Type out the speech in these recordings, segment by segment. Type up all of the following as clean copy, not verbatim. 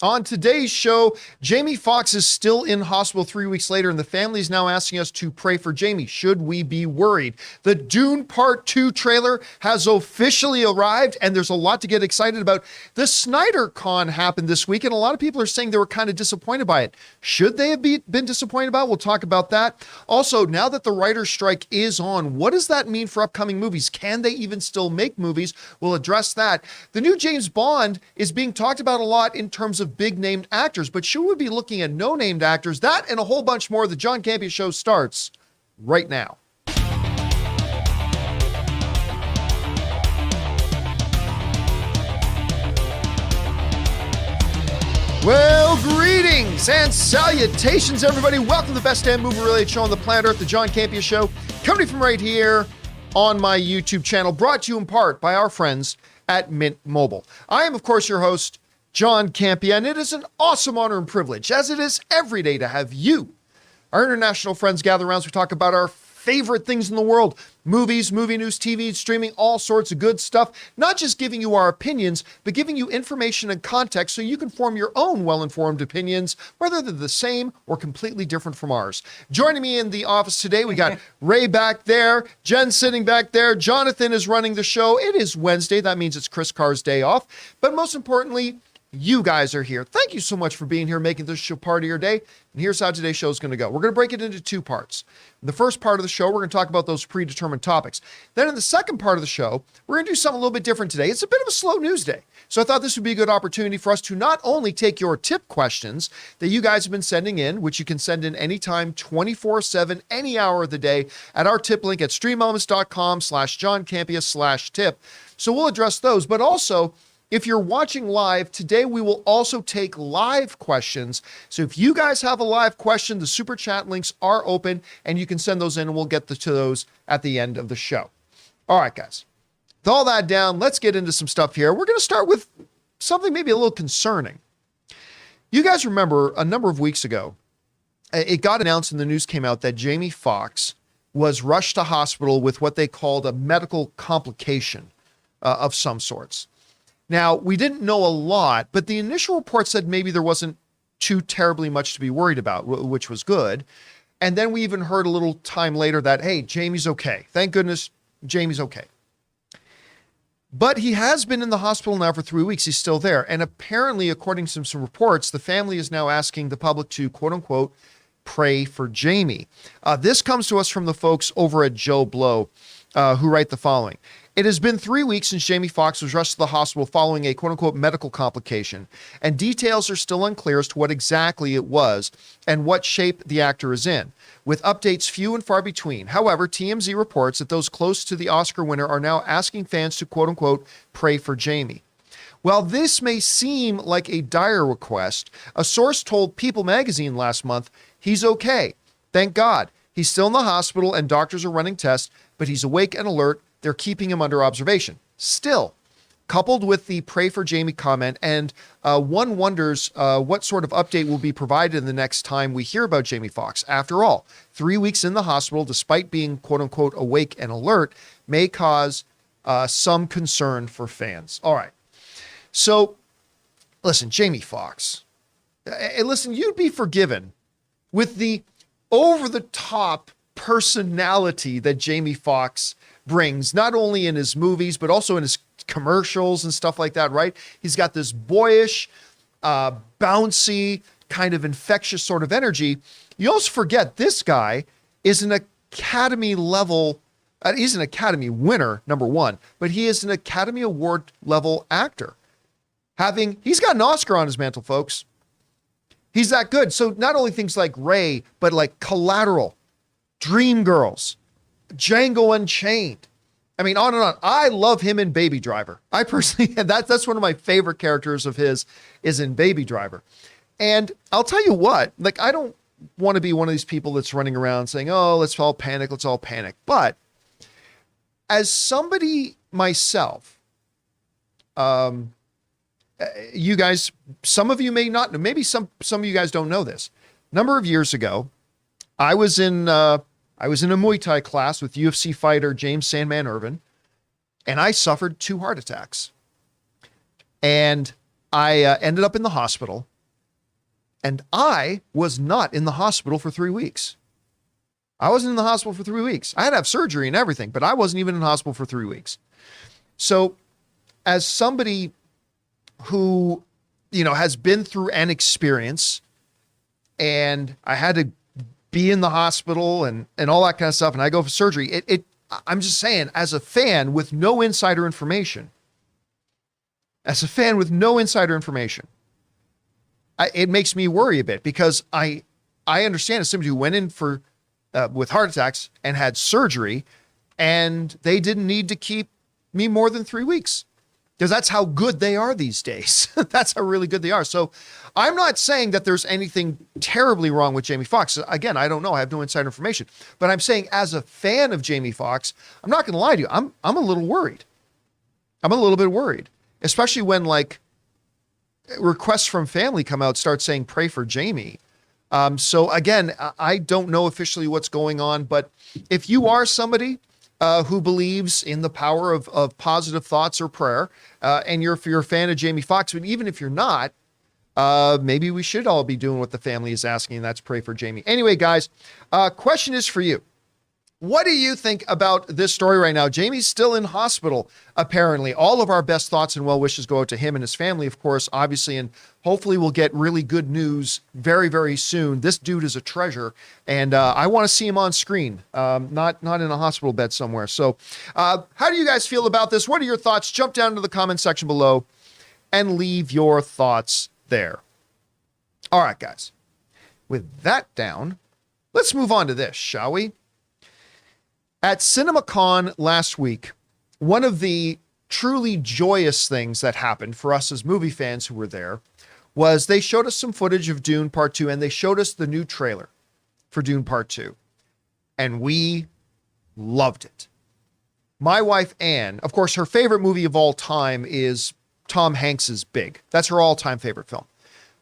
On today's show, Jamie Foxx is still in hospital 3 weeks later, and the family is now asking us to pray for Jamie. Should we be worried? The Dune Part 2 trailer has officially arrived, and there's a lot to get excited about. The SnyderCon happened this week, and a lot of people are saying they were kind of disappointed by it. Should they have been disappointed about it? We'll talk about that. Also, now that the writer's strike is on, what does that mean for upcoming movies? Can they even still make movies? We'll address that. The new James Bond is being talked about a lot in terms of big named actors, but should we be looking at no named actors? That and a whole bunch more. The John Campea Show starts right now. Well, greetings and salutations, everybody. Welcome to the best damn movie-related show on the planet Earth, the John Campea Show, coming from right here on my YouTube channel, brought to you in part by our friends at Mint Mobile. I am, of course, your host, John Campea, and it is an awesome honor and privilege, as it is every day, to have you, our international friends, gather around as we talk about our favorite things in the world: movies, movie news, TV, streaming, all sorts of good stuff. Not just giving you our opinions, but giving you information and context so you can form your own well-informed opinions, whether they're the same or completely different from ours. Joining me in the office today, we got Ray back there, Jen sitting back there, Jonathan is running the show. It is Wednesday. That means it's Chris Carr's day off. But most importantly, you guys are here. Thank you so much for being here, making this show part of your day. And here's how today's show is going to go. We're going to break it into two parts. In the first part of the show, we're going to talk about those predetermined topics. Then in the second part of the show, we're going to do something a little bit different today. It's a bit of a slow news day. So I thought this would be a good opportunity for us to not only take your tip questions that you guys have been sending in, which you can send in anytime, 24/7, any hour of the day, at our tip link at streamelements.com/JohnCampea/tip. So we'll address those, but also, if you're watching live, today we will also take live questions. So if you guys have a live question, the super chat links are open and you can send those in and we'll get to those at the end of the show. All right, guys. With all that down, let's get into some stuff here. We're going to start with something maybe a little concerning. You guys remember a number of weeks ago, it got announced and the news came out that Jamie Foxx was rushed to hospital with what they called a medical complication of some sorts. Now, we didn't know a lot, but the initial report said maybe there wasn't too terribly much to be worried about, which was good. And then we even heard a little time later that, hey, Jamie's okay. Thank goodness Jamie's okay. But he has been in the hospital now for 3 weeks. He's still there. And apparently, according to some reports, the family is now asking the public to, quote unquote, pray for Jamie. This comes to us from the folks over at Joe Blow, who write the following. It has been 3 weeks since Jamie Foxx was rushed to the hospital following a quote-unquote medical complication, and details are still unclear as to what exactly it was and what shape the actor is in, with updates few and far between. However, TMZ reports that those close to the Oscar winner are now asking fans to quote-unquote pray for Jamie. While this may seem like a dire request, a source told People magazine last month he's okay. Thank God. He's still in the hospital and doctors are running tests, but he's awake and alert. They're keeping him under observation. Still, coupled with the pray for Jamie comment, and one wonders what sort of update will be provided the next time we hear about Jamie Foxx. After all, 3 weeks in the hospital, despite being quote unquote awake and alert, may cause some concern for fans. All right. So listen, Jamie Foxx, listen, you'd be forgiven with the over-the-top personality that Jamie Foxx brings, not only in his movies, but also in his commercials and stuff like that, right? He's got this boyish, bouncy, kind of infectious sort of energy. You also forget this guy is an Academy level, he's an Academy winner, number one, but he is an Academy Award level actor. He's got an Oscar on his mantle, folks. He's that good. So not only things like Ray, but like Collateral, Dreamgirls, Django Unchained. I mean, on and on. I love him in Baby Driver. I personally, that's one of my favorite characters of his is in Baby Driver. And I'll tell you what, like, I don't want to be one of these people that's running around saying, oh, let's all panic. But as somebody myself, you guys, some of you may not know, maybe some of you guys don't know this. A number of years ago, I was in a Muay Thai class with UFC fighter James Sandman Irvin, and I suffered 2 heart attacks. And I ended up in the hospital, and I was not in the hospital for 3 weeks. I wasn't in the hospital for 3 weeks. I had to have surgery and everything, but I wasn't even in the hospital for 3 weeks. So as somebody who, has been through an experience, and I had to be in the hospital and all that kind of stuff, and I go for surgery, I'm just saying, as a fan with no insider information, it makes me worry a bit, because I understand as somebody who went in for with heart attacks and had surgery, and they didn't need to keep me more than 3 weeks, because that's how good they are these days. That's how really good they are. So I'm not saying that there's anything terribly wrong with Jamie Foxx. Again, I don't know. I have no inside information. But I'm saying, as a fan of Jamie Foxx, I'm not going to lie to you. I'm a little worried. I'm a little bit worried, especially when requests from family come out, start saying, pray for Jamie. So again, I don't know officially what's going on, but if you are somebody who believes in the power of positive thoughts or prayer, and if you're a fan of Jamie Foxx, but even if you're not, maybe we should all be doing what the family is asking, and that's pray for Jamie. Anyway, guys, question is for you. What do you think about this story right now? Jamie's still in hospital, apparently. All of our best thoughts and well wishes go out to him and his family, of course, obviously, and hopefully we'll get really good news very, very soon. This dude is a treasure, and I want to see him on screen, not in a hospital bed somewhere. So how do you guys feel about this? What are your thoughts? Jump down to the comment section below and leave your thoughts there. All right, guys. With that down, let's move on to this, shall we? At CinemaCon last week, one of the truly joyous things that happened for us as movie fans who were there was they showed us some footage of Dune Part 2, and they showed us the new trailer for Dune Part 2. And we loved it. My wife, Anne, of course, her favorite movie of all time is Tom Hanks's Big. That's her all-time favorite film.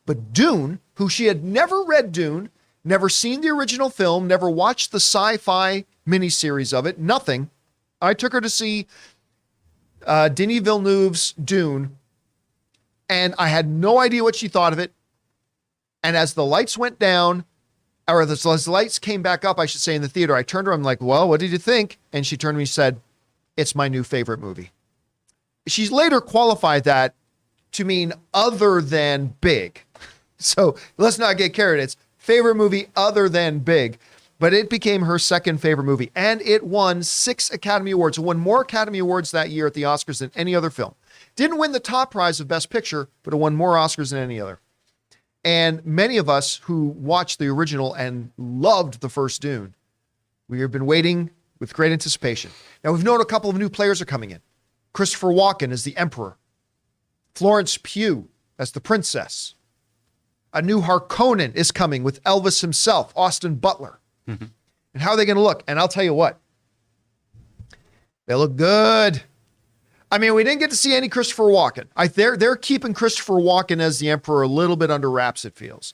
But Dune, who she had never read Dune, never seen the original film, never watched the sci-fi miniseries of it, nothing. I took her to see Denis Villeneuve's Dune, and I had no idea what she thought of it. And as the lights went down, or as the lights came back up, I should say, in the theater, I turned to her, I'm like, well, what did you think? And she turned to me and said, it's my new favorite movie. She's later qualified that to mean other than Big. So let's not get carried. It's favorite movie other than Big. But it became her second favorite movie, and it won 6 Academy Awards. It won more Academy Awards that year at the Oscars than any other film. Didn't win the top prize of Best Picture, but it won more Oscars than any other. And many of us who watched the original and loved the first Dune, we have been waiting with great anticipation. Now, we've known a couple of new players are coming in. Christopher Walken as the Emperor. Florence Pugh as the Princess. A new Harkonnen is coming with Elvis himself, Austin Butler. Mm-hmm. And how are they going to look? And I'll tell you what, they look good. I mean, we didn't get to see any Christopher Walken. They're keeping Christopher Walken as the Emperor a little bit under wraps, it feels.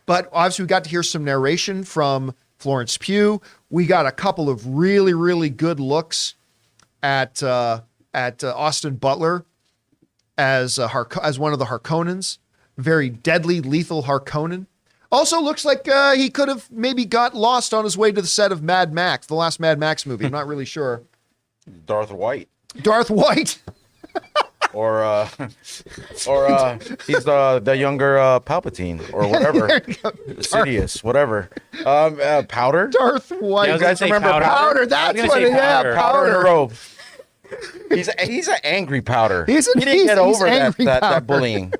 But obviously, we got to hear some narration from Florence Pugh. We got a couple of really, really good looks at Austin Butler as one of the Harkonnens. Very deadly, lethal Harkonnen. Also looks like he could have maybe got lost on his way to the set of Mad Max, the last Mad Max movie. I'm not really sure. Darth White. or he's the younger Palpatine or whatever. Sidious, whatever. Powder. Darth White. You guys remember Powder? That's what it is. Powder in a robe. He's an angry Powder. He didn't get over that bullying.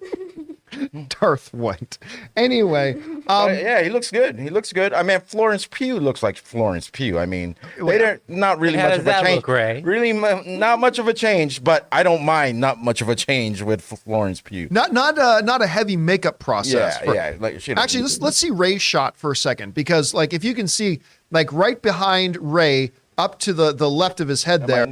Darth White. Anyway, yeah, he looks good. I mean, Florence Pugh looks like Florence Pugh. I mean, they're not really much of a change. Look, Ray? Really, not much of a change. But I don't mind not much of a change with Florence Pugh. Not a heavy makeup process. Yeah. Actually, let's see Ray's shot for a second, because if you can see right behind Ray, up to the left of his head there.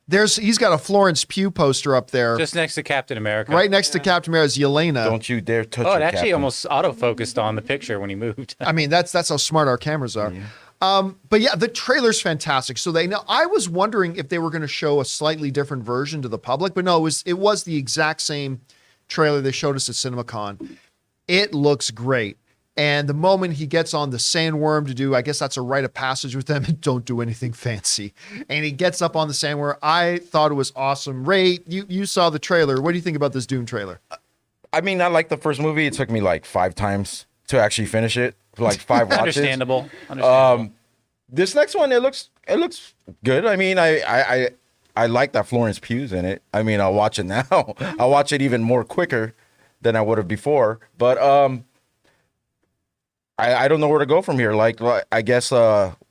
He's got a Florence Pugh poster up there. Just next to Captain America. Right next to Captain America is Yelena. Don't you dare touch it actually almost auto-focused on the picture when he moved. I mean, that's how smart our cameras are. Yeah. But yeah, the trailer's fantastic. So I was wondering if they were going to show a slightly different version to the public, but no, it was the exact same trailer they showed us at CinemaCon. It looks great. And the moment he gets on the sandworm to do, I guess that's a rite of passage with them, don't do anything fancy. And he gets up on the sandworm. I thought it was awesome. Ray, you saw the trailer. What do you think about this Dune trailer? I mean, I like the first movie. It took me like 5 times to actually finish it, like 5 watches. Understandable. This next one, it looks good. I mean, I like that Florence Pugh's in it. I mean, I'll watch it now. I'll watch it even more quicker than I would have before. But I don't know where to go from here. Like I guess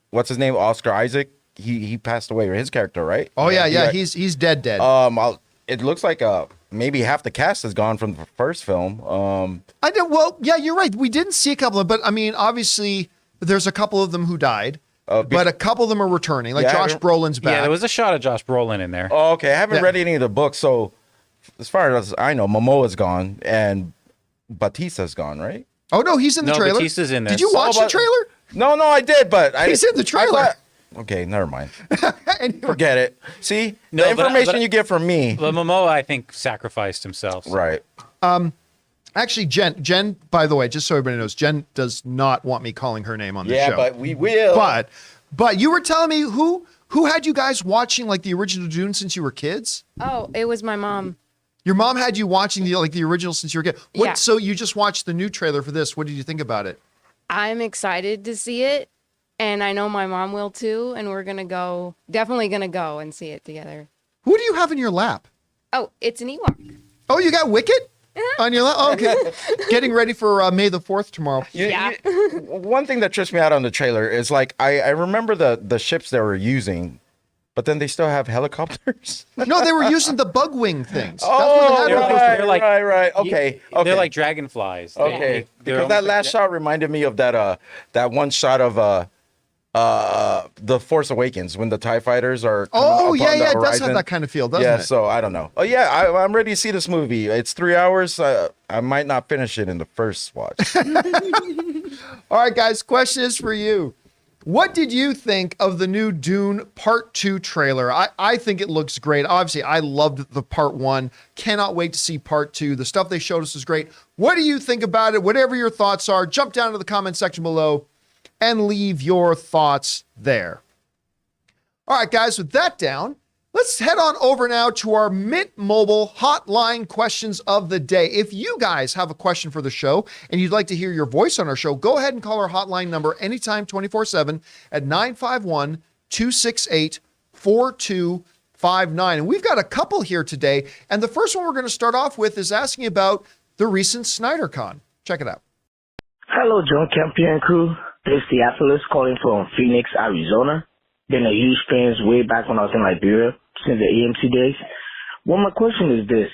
what's his name? Oscar Isaac. He passed away, or his character, right? Oh yeah. He's dead. It looks like maybe half the cast is gone from the first film. I know. Well, yeah, you're right. We didn't see a couple of, but I mean, obviously, there's a couple of them who died, but a couple of them are returning. Like Josh Brolin's back. Yeah, there was a shot of Josh Brolin in there. Oh, okay. I haven't read any of the books, so as far as I know, Momoa's gone and Batista's gone, right? Oh no, he's in the trailer. Batista's in there. Did you watch the trailer? No, I did, but he's in the trailer. Okay, never mind. Anyway. Forget it. See, the information you get from me. But Momoa, I think, sacrificed himself. So. Right. Actually, Jen, by the way, just so everybody knows, Jen does not want me calling her name on the show. Yeah, but we will. But you were telling me who had you guys watching like the original Dune since you were kids? Oh, it was my mom. Your mom had you watching the original since you were a kid. Yeah. So you just watched the new trailer for this. What did you think about it? I'm excited to see it, and I know my mom will too, and we're definitely gonna go and see it together. Who do you have in your lap? Oh, it's an Ewok. Oh, you got Wicket on your lap? Oh, okay. Getting ready for May the 4th tomorrow. One thing that trips me out on the trailer is like I remember the ships they were using, but then they still have helicopters. No, they were using the bug wing things. Oh, They're like- right. Okay. They're like dragonflies. Okay, because they're that last shot reminded me of that one shot of the Force Awakens when the TIE fighters are coming up on the it does have horizon. that kind of feel, doesn't it? So I don't know. Oh yeah, I'm ready to see this movie. It's 3 hours. I might not finish it in the first watch. All right, guys, question is for you. What did you think of the new Dune Part 2 trailer? I think it looks great. Obviously, I loved the Part 1. Cannot wait to see Part 2. The stuff they showed us is great. What do you think about it? Whatever your thoughts are, jump down to the comment section below and leave your thoughts there. All right, guys, with that down, let's head on over now to our Mint Mobile hotline questions of the day. If you guys have a question for the show and you'd like to hear your voice on our show, go ahead and call our hotline number anytime 24/7 at 951-268-4259. And we've got a couple here today. And the first one we're going to start off with is asking about the recent SnyderCon. Check it out. Hello, John Campea and crew. This is Theophilus calling from Phoenix, Arizona. Been a huge fan way back when I was in Liberia, since the AMC days. Well, my question is this.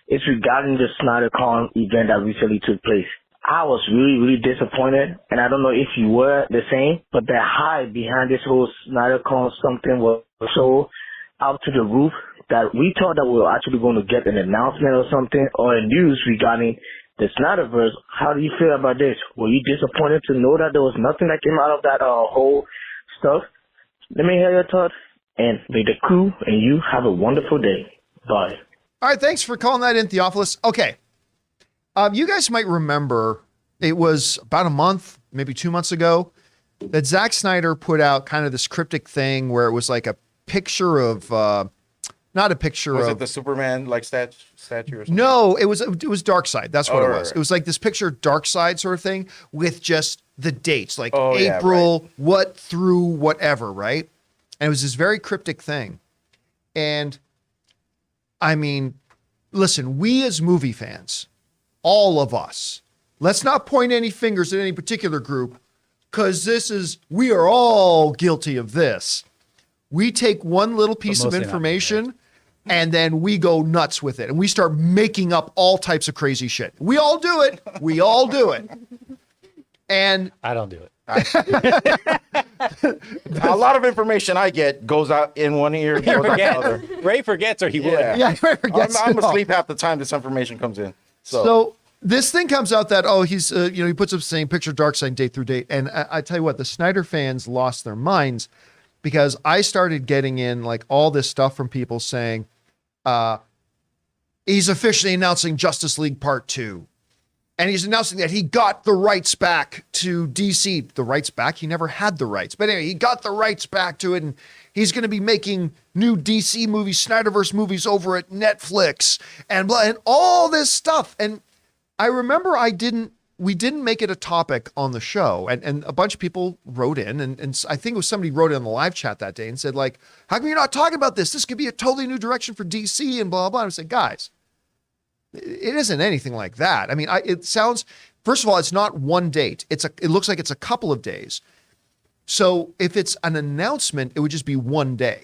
It's regarding the SnyderCon event that recently took place. I was really, really disappointed, and I don't know if you were the same, but the hype behind this whole SnyderCon something was so out to the roof that we thought that we were actually going to get an announcement or something, or a news regarding the Snyderverse. How do you feel about this? Were you disappointed to know that there was nothing that came out of that whole stuff? Let me hear your thoughts, and may the crew and you have a wonderful day. Bye. All right, thanks for calling that in, Theophilus. Okay. You guys might remember it was about a month, maybe 2 months ago, that Zack Snyder put out kind of this cryptic thing where it was like a picture of, not a picture Was of. it the Superman like statue or something? No, it was Darkseid. That's what it was. right. It was like this picture Darkseid sort of thing with just the dates, like yeah, April, what through whatever, right? And it was this very cryptic thing. And I mean, listen, we as movie fans, all of us, let's not point any fingers at any particular group, because we are all guilty of this. We take one little piece of mostly not me, information and then we go nuts with it. And we start making up all types of crazy shit. We all do it. We all do it. And I don't do it. A lot of information I get goes out in one ear, goes out the other. Ray forgets or he would. yeah, I'm asleep half the time this information comes in. So this thing comes out that, he's, he puts up saying picture Darkseid date through date. And I tell you what, the Snyder fans lost their minds because I started getting in like all this stuff from people saying, he's officially announcing Justice League Part 2. And he's announcing that he got the rights back to DC. The rights back? He never had the rights. But anyway, he got the rights back to it, and he's going to be making new DC movies, Snyderverse movies over at Netflix, and blah, and all this stuff. And I remember we didn't make it a topic on the show, and a bunch of people wrote in, and I think it was somebody wrote in the live chat that day and said, like, how come you're not talking about this? This could be a totally new direction for DC and blah, blah. And I said, guys, it isn't anything like that. I mean, it sounds, first of all, it's not one date. It looks like it's a couple of days. So if it's an announcement, it would just be one day,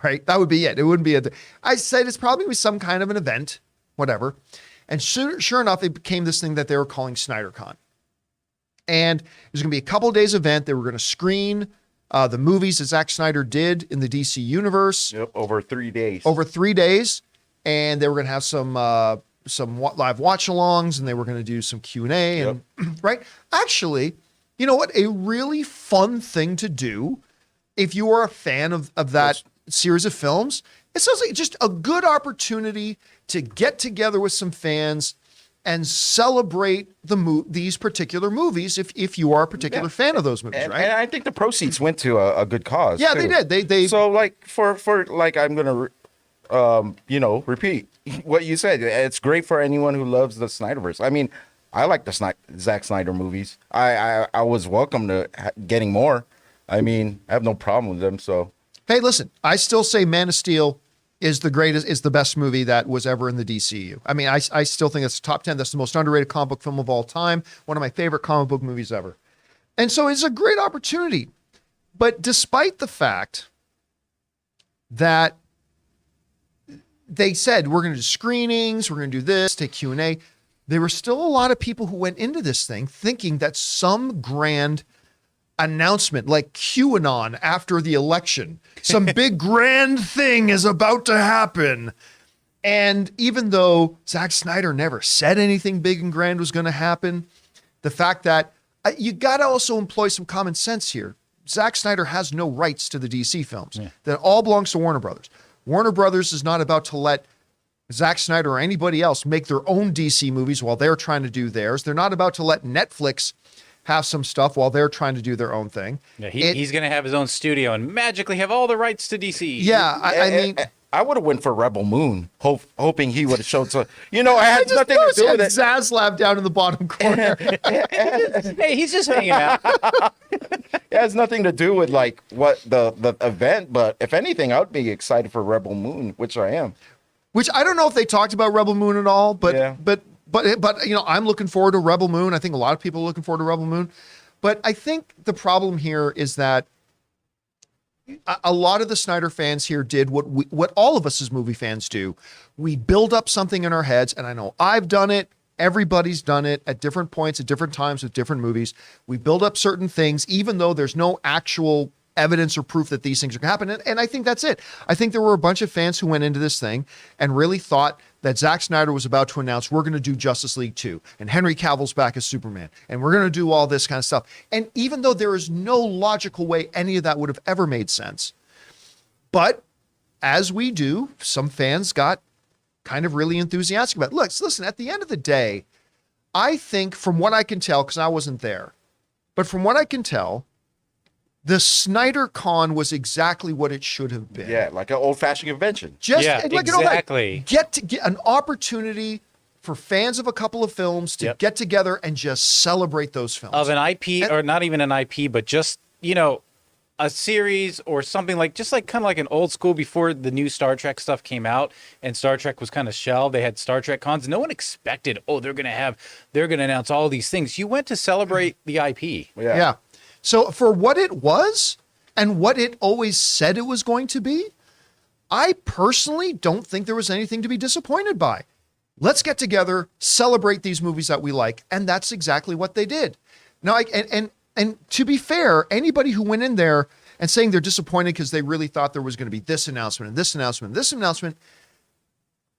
right? That would be it. It wouldn't be I said it's probably some kind of an event, whatever. And sure enough, it became this thing that they were calling SnyderCon. And it was going to be a couple of days event. They were going to screen the movies that Zack Snyder did in the DC universe. Yep, over 3 days. Over 3 days. And they were going to have some live watch-alongs, and they were going to do some Q&A. And right? Actually, you know what? A really fun thing to do if you are a fan of that series of films. It sounds like just a good opportunity to get together with some fans and celebrate these particular movies if you are a particular fan of those movies, right? And I think the proceeds went to a good cause. Yeah, too. they did. They so like for like I'm gonna repeat what you said. It's great for anyone who loves the Snyderverse. I mean, I like the Zack Snyder movies. I was welcome to getting more. I mean, I have no problem with them. So hey, listen, I still say Man of Steel is the best movie that was ever in the DCU. I mean, I still think it's top 10. That's the most underrated comic book film of all time. One of my favorite comic book movies ever. And so it's a great opportunity. But despite the fact that they said, we're going to do screenings, we're going to do this, take Q&A, there were still a lot of people who went into this thing thinking that some grand announcement like QAnon after the election, some big grand thing is about to happen. And even though Zack Snyder never said anything big and grand was going to happen, the fact that you got to also employ some common sense here. Zack Snyder has no rights to the DC films. Yeah. That all belongs to Warner Brothers. Warner Brothers is not about to let Zack Snyder or anybody else make their own DC movies while they're trying to do theirs. They're not about to let Netflix have some stuff while they're trying to do their own thing. Yeah, he's going to have his own studio and magically have all the rights to DC. Yeah, I mean, I would have went for Rebel Moon, hoping he would have showed some. You know, I had nothing to do with it. Zaslav down in the bottom corner. Hey, he's just hanging out. It has nothing to do with like what the event, but if anything, I would be excited for Rebel Moon, which I am. Which I don't know if they talked about Rebel Moon at all, but yeah. but you know, I'm looking forward to Rebel Moon. I think a lot of people are looking forward to Rebel Moon. But I think the problem here is that a lot of the Snyder fans here did what all of us as movie fans do. We build up something in our heads, and I know I've done it. Everybody's done it at different points, at different times with different movies. We build up certain things, even though there's no actual evidence or proof that these things are going to happen. And I think that's it. I think there were a bunch of fans who went into this thing and really thought that Zack Snyder was about to announce, we're going to do Justice League 2 and Henry Cavill's back as Superman. And we're going to do all this kind of stuff. And even though there is no logical way any of that would have ever made sense, but as we do, some fans got kind of really enthusiastic about it. Look, listen, at the end of the day, I think from what I can tell, because I wasn't there, but from what I can tell, the SnyderCon was exactly what it should have been. Yeah, like an old-fashioned convention. Just yeah, like exactly. Get an opportunity for fans of a couple of films to get together and just celebrate those films. Of an IP, or not even an IP, but just, you know, a series or something like, just like kind of like an old school before the new Star Trek stuff came out and Star Trek was kind of shelved. They had Star Trek cons. No one expected, they're going to announce all these things. You went to celebrate the IP. Yeah. So for what it was and what it always said it was going to be, I personally don't think there was anything to be disappointed by. Let's get together, celebrate these movies that we like. And that's exactly what they did. Now, and to be fair, anybody who went in there and saying they're disappointed because they really thought there was going to be this announcement and this announcement and this announcement,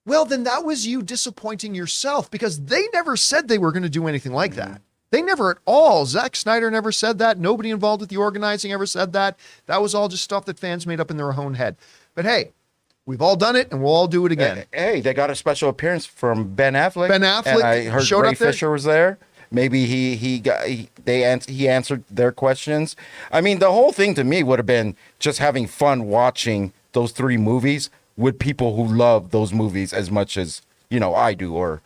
well, then that was you disappointing yourself, because they never said they were going to do anything like that. They never at all. Zack Snyder never said that. Nobody involved with the organizing ever said that. That was all just stuff that fans made up in their own head. But hey, We've all done it, and we'll all do it again. Hey, they got a special appearance from Ben Affleck. Ben Affleck and I heard showed Ray up there? Fisher was there. Maybe he answered their questions. I mean, the whole thing to me would have been just having fun watching those 3 movies with people who love those movies as much as I do. Or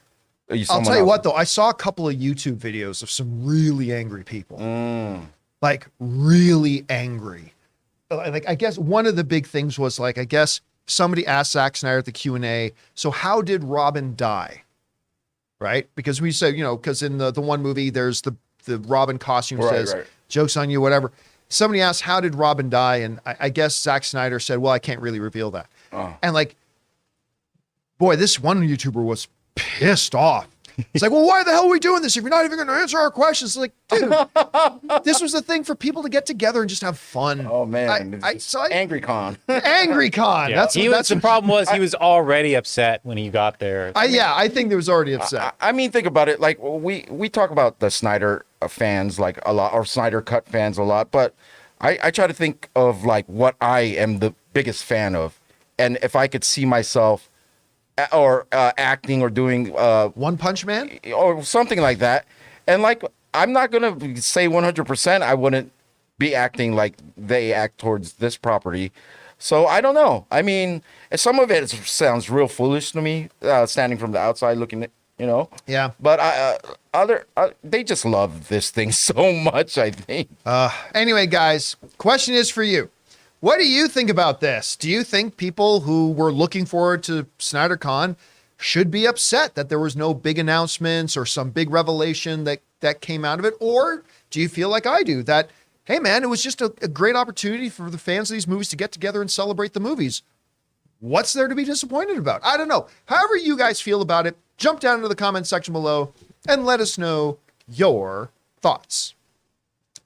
I'll tell you what, though, I saw a couple of YouTube videos of some really angry people, like really angry. Like, I guess one of the big things was like, I guess somebody asked Zack Snyder at the Q&A, so how did Robin die? Right? Because we said, because in the one movie, there's the Robin costume says, joke's on you, whatever. Somebody asked, how did Robin die? And I guess Zack Snyder said, well, I can't really reveal that. And like, boy, this one YouTuber was pissed off. It's like, well, why the hell are we doing this if you're not even going to answer our questions? Like, dude, this was the thing for people to get together and just have fun. Oh man, Angry Con. Angry Con. Yeah. That's the problem was he was already upset when he got there. I think there was already upset. I mean, think about it. Like we talk about the Snyder fans like a lot, or Snyder Cut fans a lot, but I try to think of like what I am the biggest fan of, and if I could see myself or acting or doing One Punch Man or something like that, and like I'm not gonna say 100% I wouldn't be acting like they act towards this property. So I don't know. I mean, some of it sounds real foolish to me, standing from the outside looking at, Yeah. But they just love this thing so much, I think. Anyway, guys, question is for you. What do you think about this? Do you think people who were looking forward to SnyderCon should be upset that there was no big announcements or some big revelation that came out of it? Or do you feel like I do, that, hey, man, it was just a great opportunity for the fans of these movies to get together and celebrate the movies? What's there to be disappointed about? I don't know. However you guys feel about it, jump down into the comment section below and let us know your thoughts.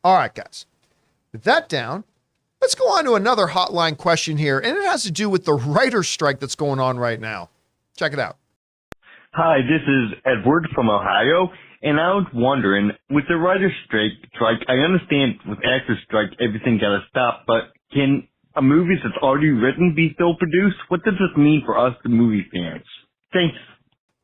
All right, guys. With that down, let's go on to another hotline question here, and it has to do with the writer's strike that's going on right now. Check it out. Hi, this is Edward from Ohio, and I was wondering, with the writer's strike, I understand with actors' strike, everything gotta stop, but can a movie that's already written be still produced? What does this mean for us, the movie fans? Thanks.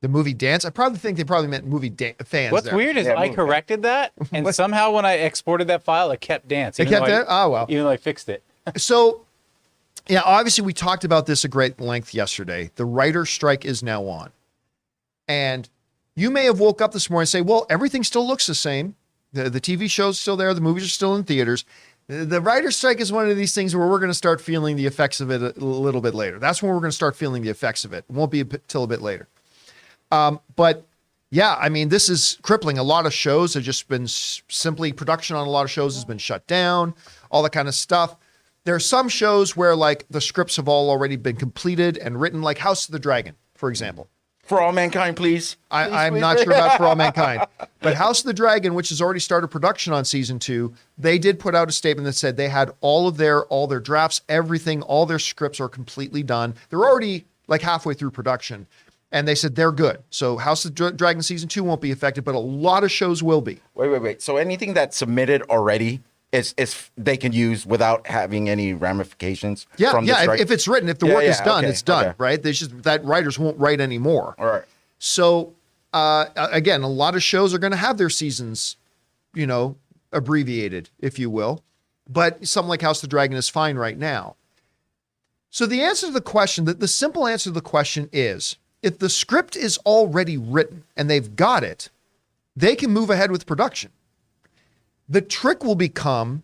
The movie Dance? I probably think they probably meant movie fans. What's there. weird is I corrected that, and somehow when I exported that file, it kept Dance. It kept it? Oh, well. Even though I fixed it. So, yeah, obviously we talked about this at great length yesterday. The writer's strike is now on. And you may have woke up this morning and say, well, everything still looks the same. The TV show's still there. The movies are still in theaters. The writer's strike is one of these things where we're going to start feeling the effects of it a little bit later. That's when we're going to start feeling the effects of it. It won't be till a bit later. But yeah, I mean, this is crippling. A lot of shows have just been simply production on a lot of shows has been shut down, all that kind of stuff. There are some shows where like the scripts have all already been completed and written, like House of the Dragon, for example. For All Mankind, please. I'm not sure about For All Mankind, but House of the Dragon, which has already started production on season 2, they did put out a statement that said they had all their drafts, everything, all their scripts are completely done. They're already like halfway through production, and they said they're good. So House of the Dragon season 2 won't be affected, but a lot of shows will be. Wait. So anything that's submitted already is they can use without having any ramifications. Yeah, from the strike? if it's written, if the work is done, okay, it's done, okay. right? There's just that writers won't write anymore. All right. So again, a lot of shows are going to have their seasons, abbreviated, if you will. But something like House of the Dragon is fine right now. So the answer to the question, the simple answer to the question is, if the script is already written and they've got it, they can move ahead with production. The trick will become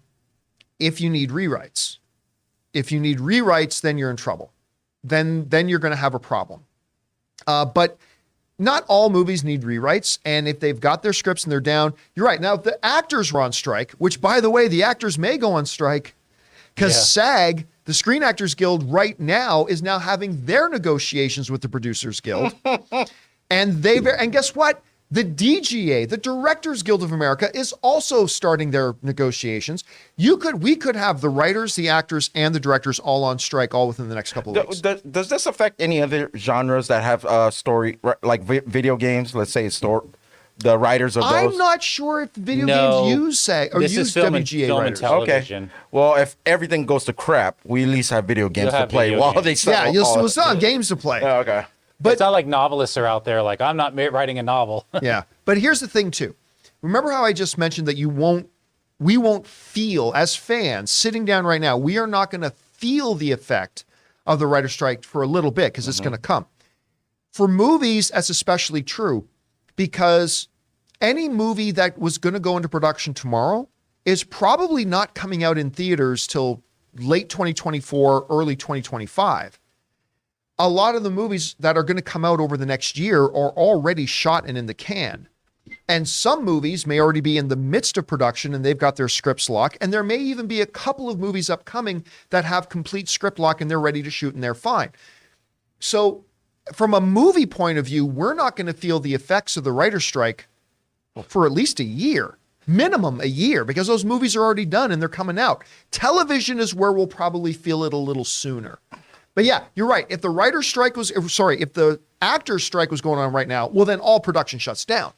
if you need rewrites. If you need rewrites, then you're in trouble. Then you're going to have a problem. But not all movies need rewrites. And if they've got their scripts and they're down, you're right. Now, if the actors were on strike, which, by the way, the actors may go on strike because SAG, the Screen Actors Guild, right now is now having their negotiations with the Producers Guild. and guess what? The DGA, the Directors Guild of America, is also starting their negotiations. We could have the writers, the actors, and the directors all on strike all within the next couple of weeks. Does this affect any other genres that have story, like video games? Let's say the writers of those? I'm not sure if video No. games use SAG or This is use film and WGA film and writers. television. Well, if everything goes to crap, we at least have video games You'll to have play video while games. they sell. Yeah, all- we'll still have games to play. Oh, okay. But- It's not like novelists are out there like, I'm not writing a novel. Yeah. But here's the thing too. Remember how I just mentioned that we won't feel as fans sitting down right now, we are not going to feel the effect of the writer strike for a little bit because it's going to come. For movies, that's especially true because any movie that was going to go into production tomorrow is probably not coming out in theaters till late 2024, early 2025. A lot of the movies that are going to come out over the next year are already shot and in the can. And some movies may already be in the midst of production and they've got their scripts locked. And there may even be a couple of movies upcoming that have complete script lock and they're ready to shoot and they're fine. So from a movie point of view, we're not going to feel the effects of the writer's strike for at least a year, minimum a year, because those movies are already done and they're coming out. Television is where we'll probably feel it a little sooner. But yeah, you're right. If the writer's strike if the actor's strike was going on right now, well, then all production shuts down,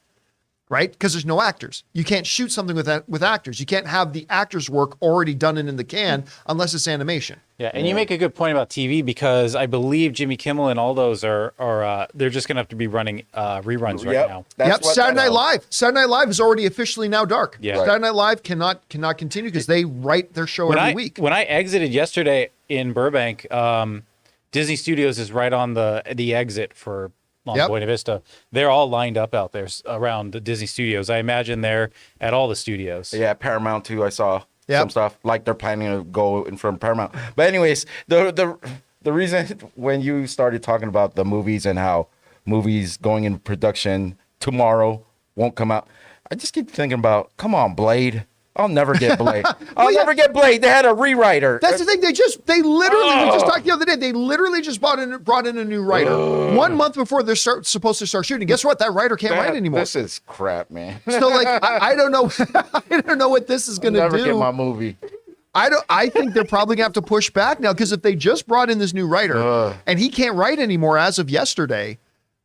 right? Because there's no actors. You can't shoot something with actors. You can't have the actors' work already done and in the can unless it's animation. Yeah, and you make a good point about TV because I believe Jimmy Kimmel and all those are they're just gonna have to be running reruns right Yep. now. Yep, Saturday Night Live. Saturday Night Live is already officially now dark. Yeah. Saturday Night Live cannot continue because they write their show every week. When I exited yesterday in Burbank, Disney Studios is right on the exit for Buena Vista. They're all lined up out there around the Disney Studios. I imagine they're at all the studios. Yeah, Paramount too. I saw Yep. some stuff like they're planning to go in from Paramount. But anyways, the reason when you started talking about the movies and how movies going into production tomorrow won't come out, I just keep thinking about, come on, Blade. I'll never get Blade. I'll never get Blade. They had a rewriter. That's the thing. They literally, we just talked the other day, they literally just brought in a new writer 1 month before they're supposed to start shooting. Guess what? That writer can't write anymore. This is crap, man. So like, I don't know. I don't know what this is going to Never do. get my movie. I think they're probably gonna have to push back now because if they just brought in this new writer and he can't write anymore as of yesterday,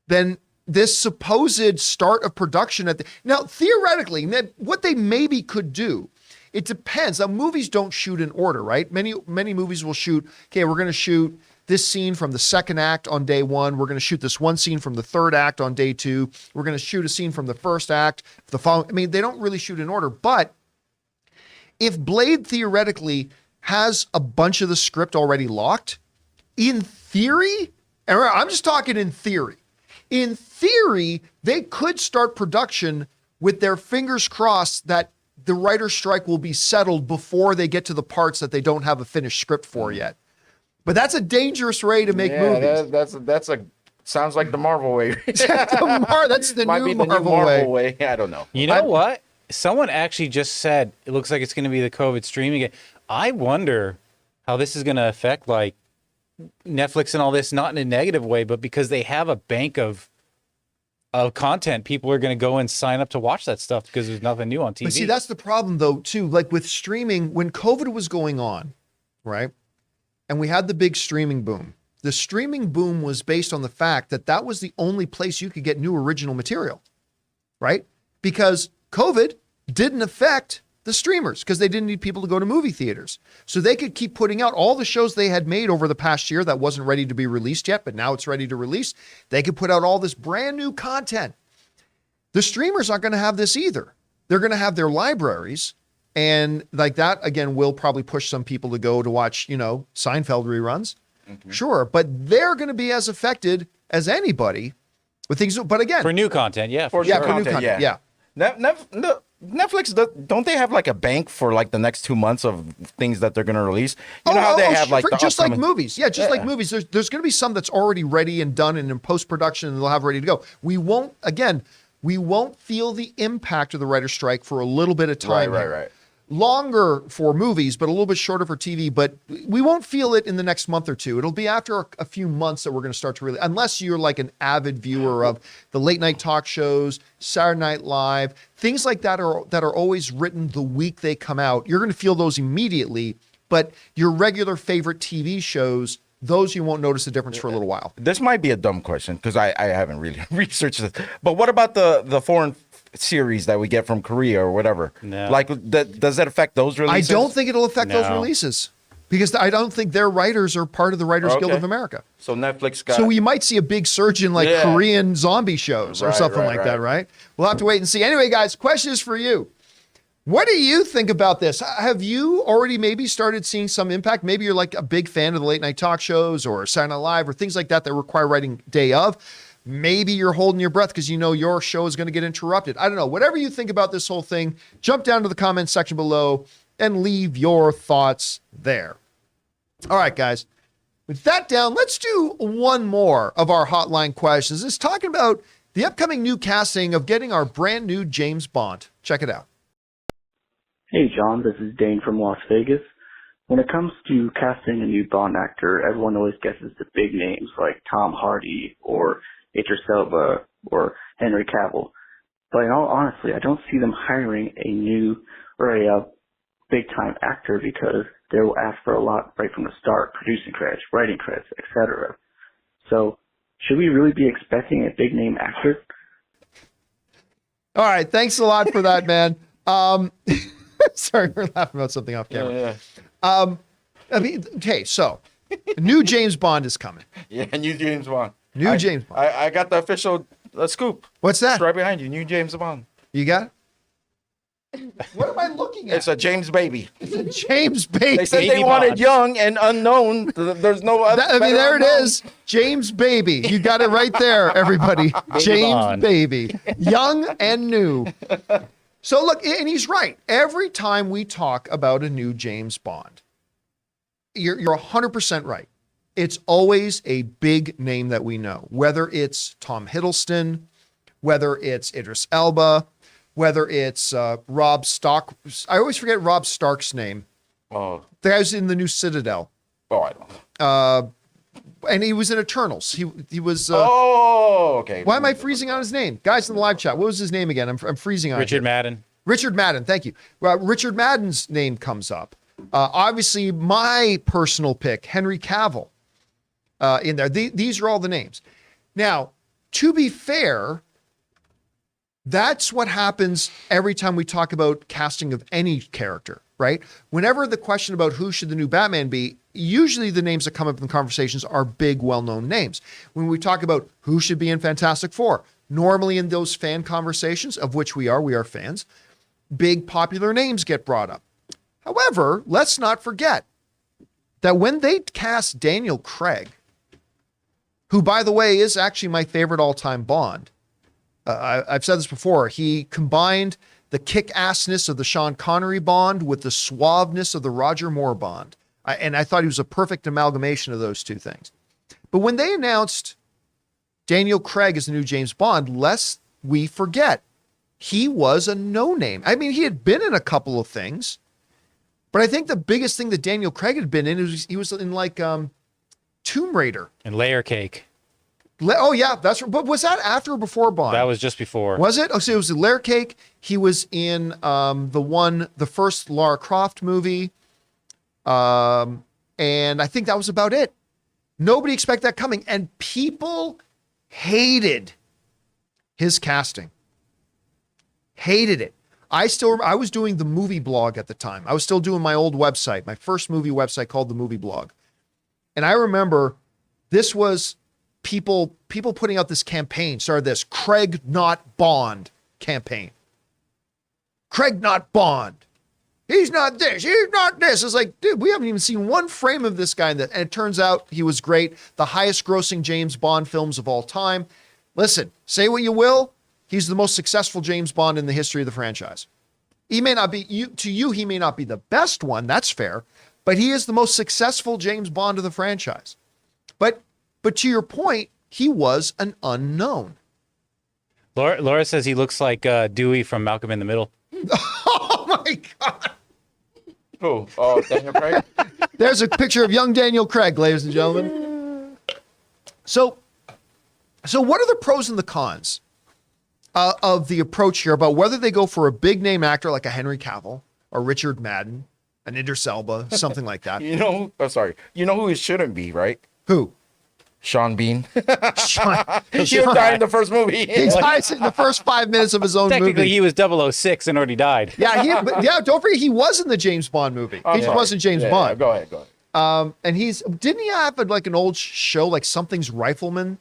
then this supposed start of production now theoretically, what they maybe could do, it depends. Now movies don't shoot in order, right? Many movies will shoot. Okay, we're gonna shoot this scene from the second act on day one. We're gonna shoot this one scene from the third act on day two. We're gonna shoot a scene from the first act. The following. I mean, they don't really shoot in order, but if Blade theoretically has a bunch of the script already locked, in theory, and I'm just talking in theory, they could start production with their fingers crossed that the writer's strike will be settled before they get to the parts that they don't have a finished script for yet. But that's a dangerous way to make movies. That's a sounds like the Marvel way. That's the Might new be the Marvel, new Marvel way. way. I don't know. You know what? Someone actually just said it looks like it's going to be the COVID streaming. I wonder how this is going to affect like Netflix and all this, not in a negative way, but because they have a bank of content, people are going to go and sign up to watch that stuff because there's nothing new on TV. But see, that's the problem though, too. Like with streaming, when COVID was going on, right? And we had the big streaming boom. The streaming boom was based on the fact that that was the only place you could get new original material, right? Because COVID didn't affect the streamers because they didn't need people to go to movie theaters. So they could keep putting out all the shows they had made over the past year that wasn't ready to be released yet, but now it's ready to release. They could put out all this brand new content. The streamers aren't going to have this either. They're going to have their libraries, and like that, again, will probably push some people to go to watch, Seinfeld reruns. Mm-hmm. Sure, but they're going to be as affected as anybody with things. But again, for new content, yeah. for new content, yeah. Netflix, don't they have like a bank for like the next 2 months of things that they're going to release? You know how they have like the just like upcoming- movies. Yeah, just like movies. There's going to be some that's already ready and done and in post-production and they'll have ready to go. We won't feel the impact of the writer's strike for a little bit of time. Right. Longer for movies, but a little bit shorter for TV. But we won't feel it in the next month or two. It'll be after a few months that we're going to start to really, unless you're like an avid viewer of the late night talk shows, Saturday Night Live, things like that are always written the week they come out. You're going to feel those immediately. But your regular favorite TV shows, those you won't notice the difference for a little while. This might be a dumb question because I haven't really researched this. But what about the foreign series that we get from Korea or whatever. No. Like, does that affect those I releases? don't think it'll affect those No. releases because I don't think their writers are part of the Writers Guild Okay. of America. So Netflix got. So you might see a big surge in like Yeah. Korean zombie shows or Right, something right, like that, right. right? We'll have to wait and see. Anyway, guys, question is for you. What do you think about this? Have you already maybe started seeing some impact? Maybe you're like a big fan of the late night talk shows or Saturday Night Live or things like that that require writing day of. Maybe you're holding your breath because you know your show is going to get interrupted. I don't know. Whatever you think about this whole thing, jump down to the comments section below and leave your thoughts there. All right, guys. With that down, let's do one more of our hotline questions. It's talking about the upcoming new casting of getting our brand new James Bond. Check it out. Hey John, this is Dane from Las Vegas. When it comes to casting a new Bond actor, everyone always guesses the big names like Tom Hardy or Idris Elba or Henry Cavill. But in all honesty, I don't see them hiring a new or a big-time actor because they will ask for a lot right from the start, producing credits, writing credits, etc. So should we really be expecting a big-name actor? All right. Thanks a lot for that, man. Sorry, we're laughing about something off camera. Yeah. I mean, okay, so new James Bond is coming. Yeah, new James Bond. New James Bond. I got the official scoop. What's that? It's right behind you. New James Bond. You got it? What am I looking at? It's a James baby. It's a James Baby. They said Baby they wanted Bond. young and unknown. There's no other. I mean, there it is. James Baby. You got it right there, everybody. James Bond. Baby. Young and new. So look, and he's right. Every time we talk about a new James Bond, you're 100% right. It's always a big name that we know, whether it's Tom Hiddleston, whether it's Idris Elba, whether it's Rob Stark. I always forget Rob Stark's name. Oh, The guy who's in the new Citadel. I don't. And he was in Eternals. He was. Oh, okay. Why am I freezing on his name? Guys in the live chat, what was his name again? I'm freezing on it Richard here. Madden. Richard Madden, thank you. Well, Richard Madden's name comes up. Obviously, my personal pick, Henry Cavill, in there. These are all the names. Now, to be fair, that's what happens every time we talk about casting of any character, right? Whenever the question about who should the new Batman be, usually the names that come up in conversations are big, well-known names. When we talk about who should be in Fantastic Four, normally in those fan conversations, of which we are fans, big popular names get brought up. However, let's not forget that when they cast Daniel Craig, who, by the way, is actually my favorite all-time Bond, I've said this before, he combined the kick-assness of the Sean Connery Bond with the suaveness of the Roger Moore Bond. And I thought he was a perfect amalgamation of those two things. But when they announced Daniel Craig as the new James Bond, lest we forget, he was a no-name. I mean, he had been in a couple of things, but I think the biggest thing that Daniel Craig had been in is he was in like Tomb Raider. And Layer Cake. Oh yeah, that's right. But was that after or before Bond? That was just before. Was it? Oh, so it was the Layer Cake. He was in the first Lara Croft movie. And I think that was about it. Nobody expected that coming. And people hated his casting. Hated it. I was doing the movie blog at the time. I was still doing my old website, my first movie website called the Movie Blog. And I remember this was people putting out this campaign, started this Craig not Bond campaign. Craig not Bond. He's not this. He's not this. It's like, dude, we haven't even seen one frame of this guy. And it turns out he was great. The highest grossing James Bond films of all time. Listen, say what you will. He's the most successful James Bond in the history of the franchise. He may not be, he may not be the best one. That's fair. But he is the most successful James Bond of the franchise. But to your point, he was an unknown. Laura says he looks like Dewey from Malcolm in the Middle. Oh my God. Who? Oh, Daniel Craig. There's a picture of young Daniel Craig, ladies and gentlemen. So what are the pros and the cons of the approach here about whether they go for a big name actor like a Henry Cavill or Richard Madden, an Idris Elba, something like that? You know who it shouldn't be, right? Who? Sean Bean. Sean, He died in the first movie. he dies in the first 5 minutes of his own Technically, movie. he was 006 and already died. Yeah, don't forget he was in the James Bond movie. He just wasn't James Bond. Go ahead. And didn't he have like an old show like Something's Rifleman,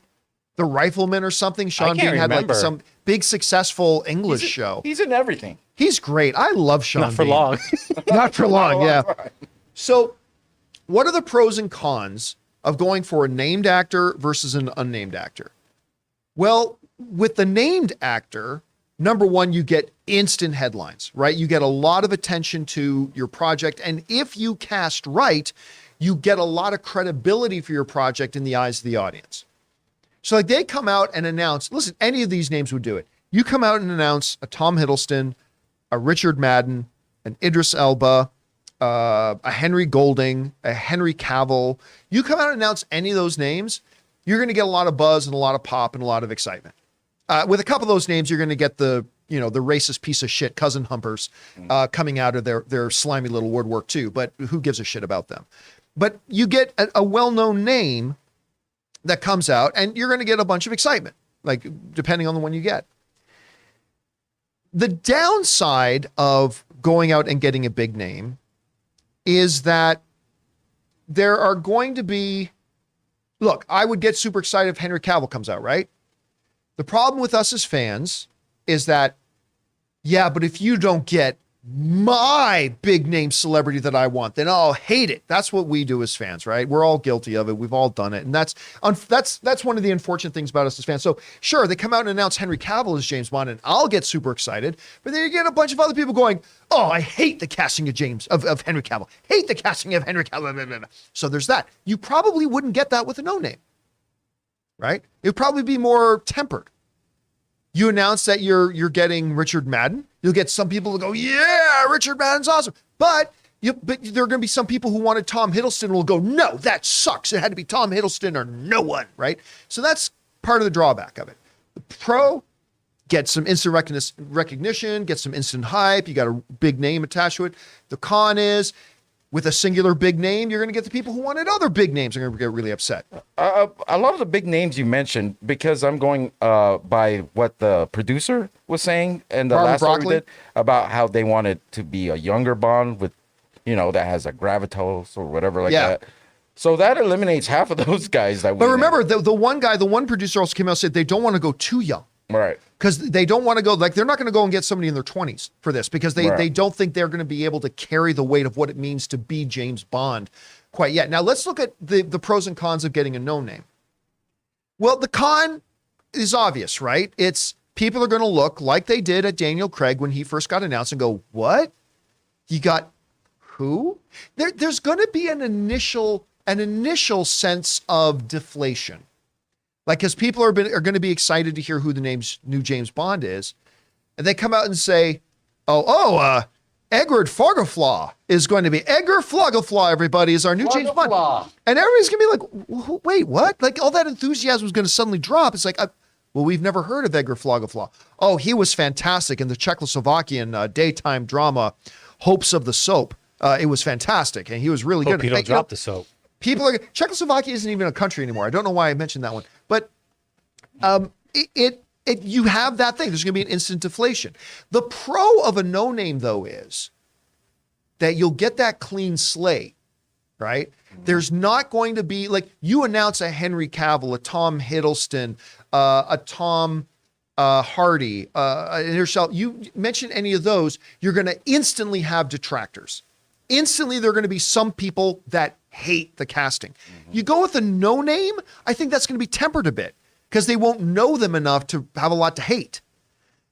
The Rifleman or something? Sean can't Bean had like remember. some big successful English show. He's in everything. He's great. I love Sean. Not for Bean. long. Not for long. Yeah. So, what are the pros and cons of going for a named actor versus an unnamed actor? Well, with the named actor, number one, you get instant headlines, right? You get a lot of attention to your project. And if you cast right, you get a lot of credibility for your project in the eyes of the audience. So like they come out and announce, listen, any of these names would do it. You come out and announce a Tom Hiddleston, a Richard Madden, an Idris Elba, a Henry Golding, a Henry Cavill. You come out and announce any of those names, you're going to get a lot of buzz and a lot of pop and a lot of excitement. With a couple of those names, you're going to get the racist piece of shit cousin humpers coming out of their slimy little woodwork too. But who gives a shit about them? But you get a well-known name that comes out, and you're going to get a bunch of excitement, like depending on the one you get. The downside of going out and getting a big name is that there are going to be, look, I would get super excited if Henry Cavill comes out, right? The problem with us as fans is that, yeah, but if you don't get my big name celebrity that I want, then I'll hate it. That's what we do as fans, right? We're all guilty of it. We've all done it. And that's one of the unfortunate things about us as fans. So sure, they come out and announce Henry Cavill as James Bond and I'll get super excited, but then you get a bunch of other people going, oh, I hate the casting of Henry Cavill. Hate the casting of Henry Cavill. Blah, blah, blah. So there's that. You probably wouldn't get that with a no name, right? It would probably be more tempered. You announce that you're getting Richard Madden. You'll get some people who go, yeah, Richard Madden's awesome. But there are going to be some people who wanted Tom Hiddleston will go, no, that sucks. It had to be Tom Hiddleston or no one, right? So that's part of the drawback of it. The pro, get some instant recognition, get some instant hype. You got a big name attached to it. The con is, with a singular big name, you're going to get the people who wanted other big names are going to get really upset. A lot of the big names you mentioned, because I'm going by what the producer was saying and the last one we did about how they wanted to be a younger Bond with, that has a gravitas or whatever like that. So that eliminates half of those guys that. But remember, the one producer also came out and said they don't want to go too young. Right. Because they don't want to go, like, they're not going to go and get somebody in their 20s for this because they don't think they're going to be able to carry the weight of what it means to be James Bond quite yet. Now, let's look at the pros and cons of getting a no name. Well, the con is obvious, right? It's people are going to look like they did at Daniel Craig when he first got announced and go, what? You got who? There's going to be an initial sense of deflation. Like, because people are going to be excited to hear who the new James Bond is. And they come out and say, Edward Fogaflaw is going to be, Edgar Flogaflaw, everybody, is our new James Bond. And everybody's going to be like, wait, what? Like, all that enthusiasm is going to suddenly drop. It's like, well, we've never heard of Edgar Flogaflaw. Oh, he was fantastic in the Czechoslovakian daytime drama, Hopes of the Soap. It was fantastic, and he was really good. Hope you don't drop the soap. Czechoslovakia isn't even a country anymore. I don't know why I mentioned that one, but you have that thing. There's going to be an instant deflation. The pro of a no name though is that you'll get that clean slate, right? There's not going to be like you announce a Henry Cavill, a Tom Hiddleston, a Tom Hardy, you mention any of those, you're going to instantly have detractors. Instantly, there are going to be some people that hate the casting. You go with a no name, I think that's going to be tempered a bit because they won't know them enough to have a lot to hate.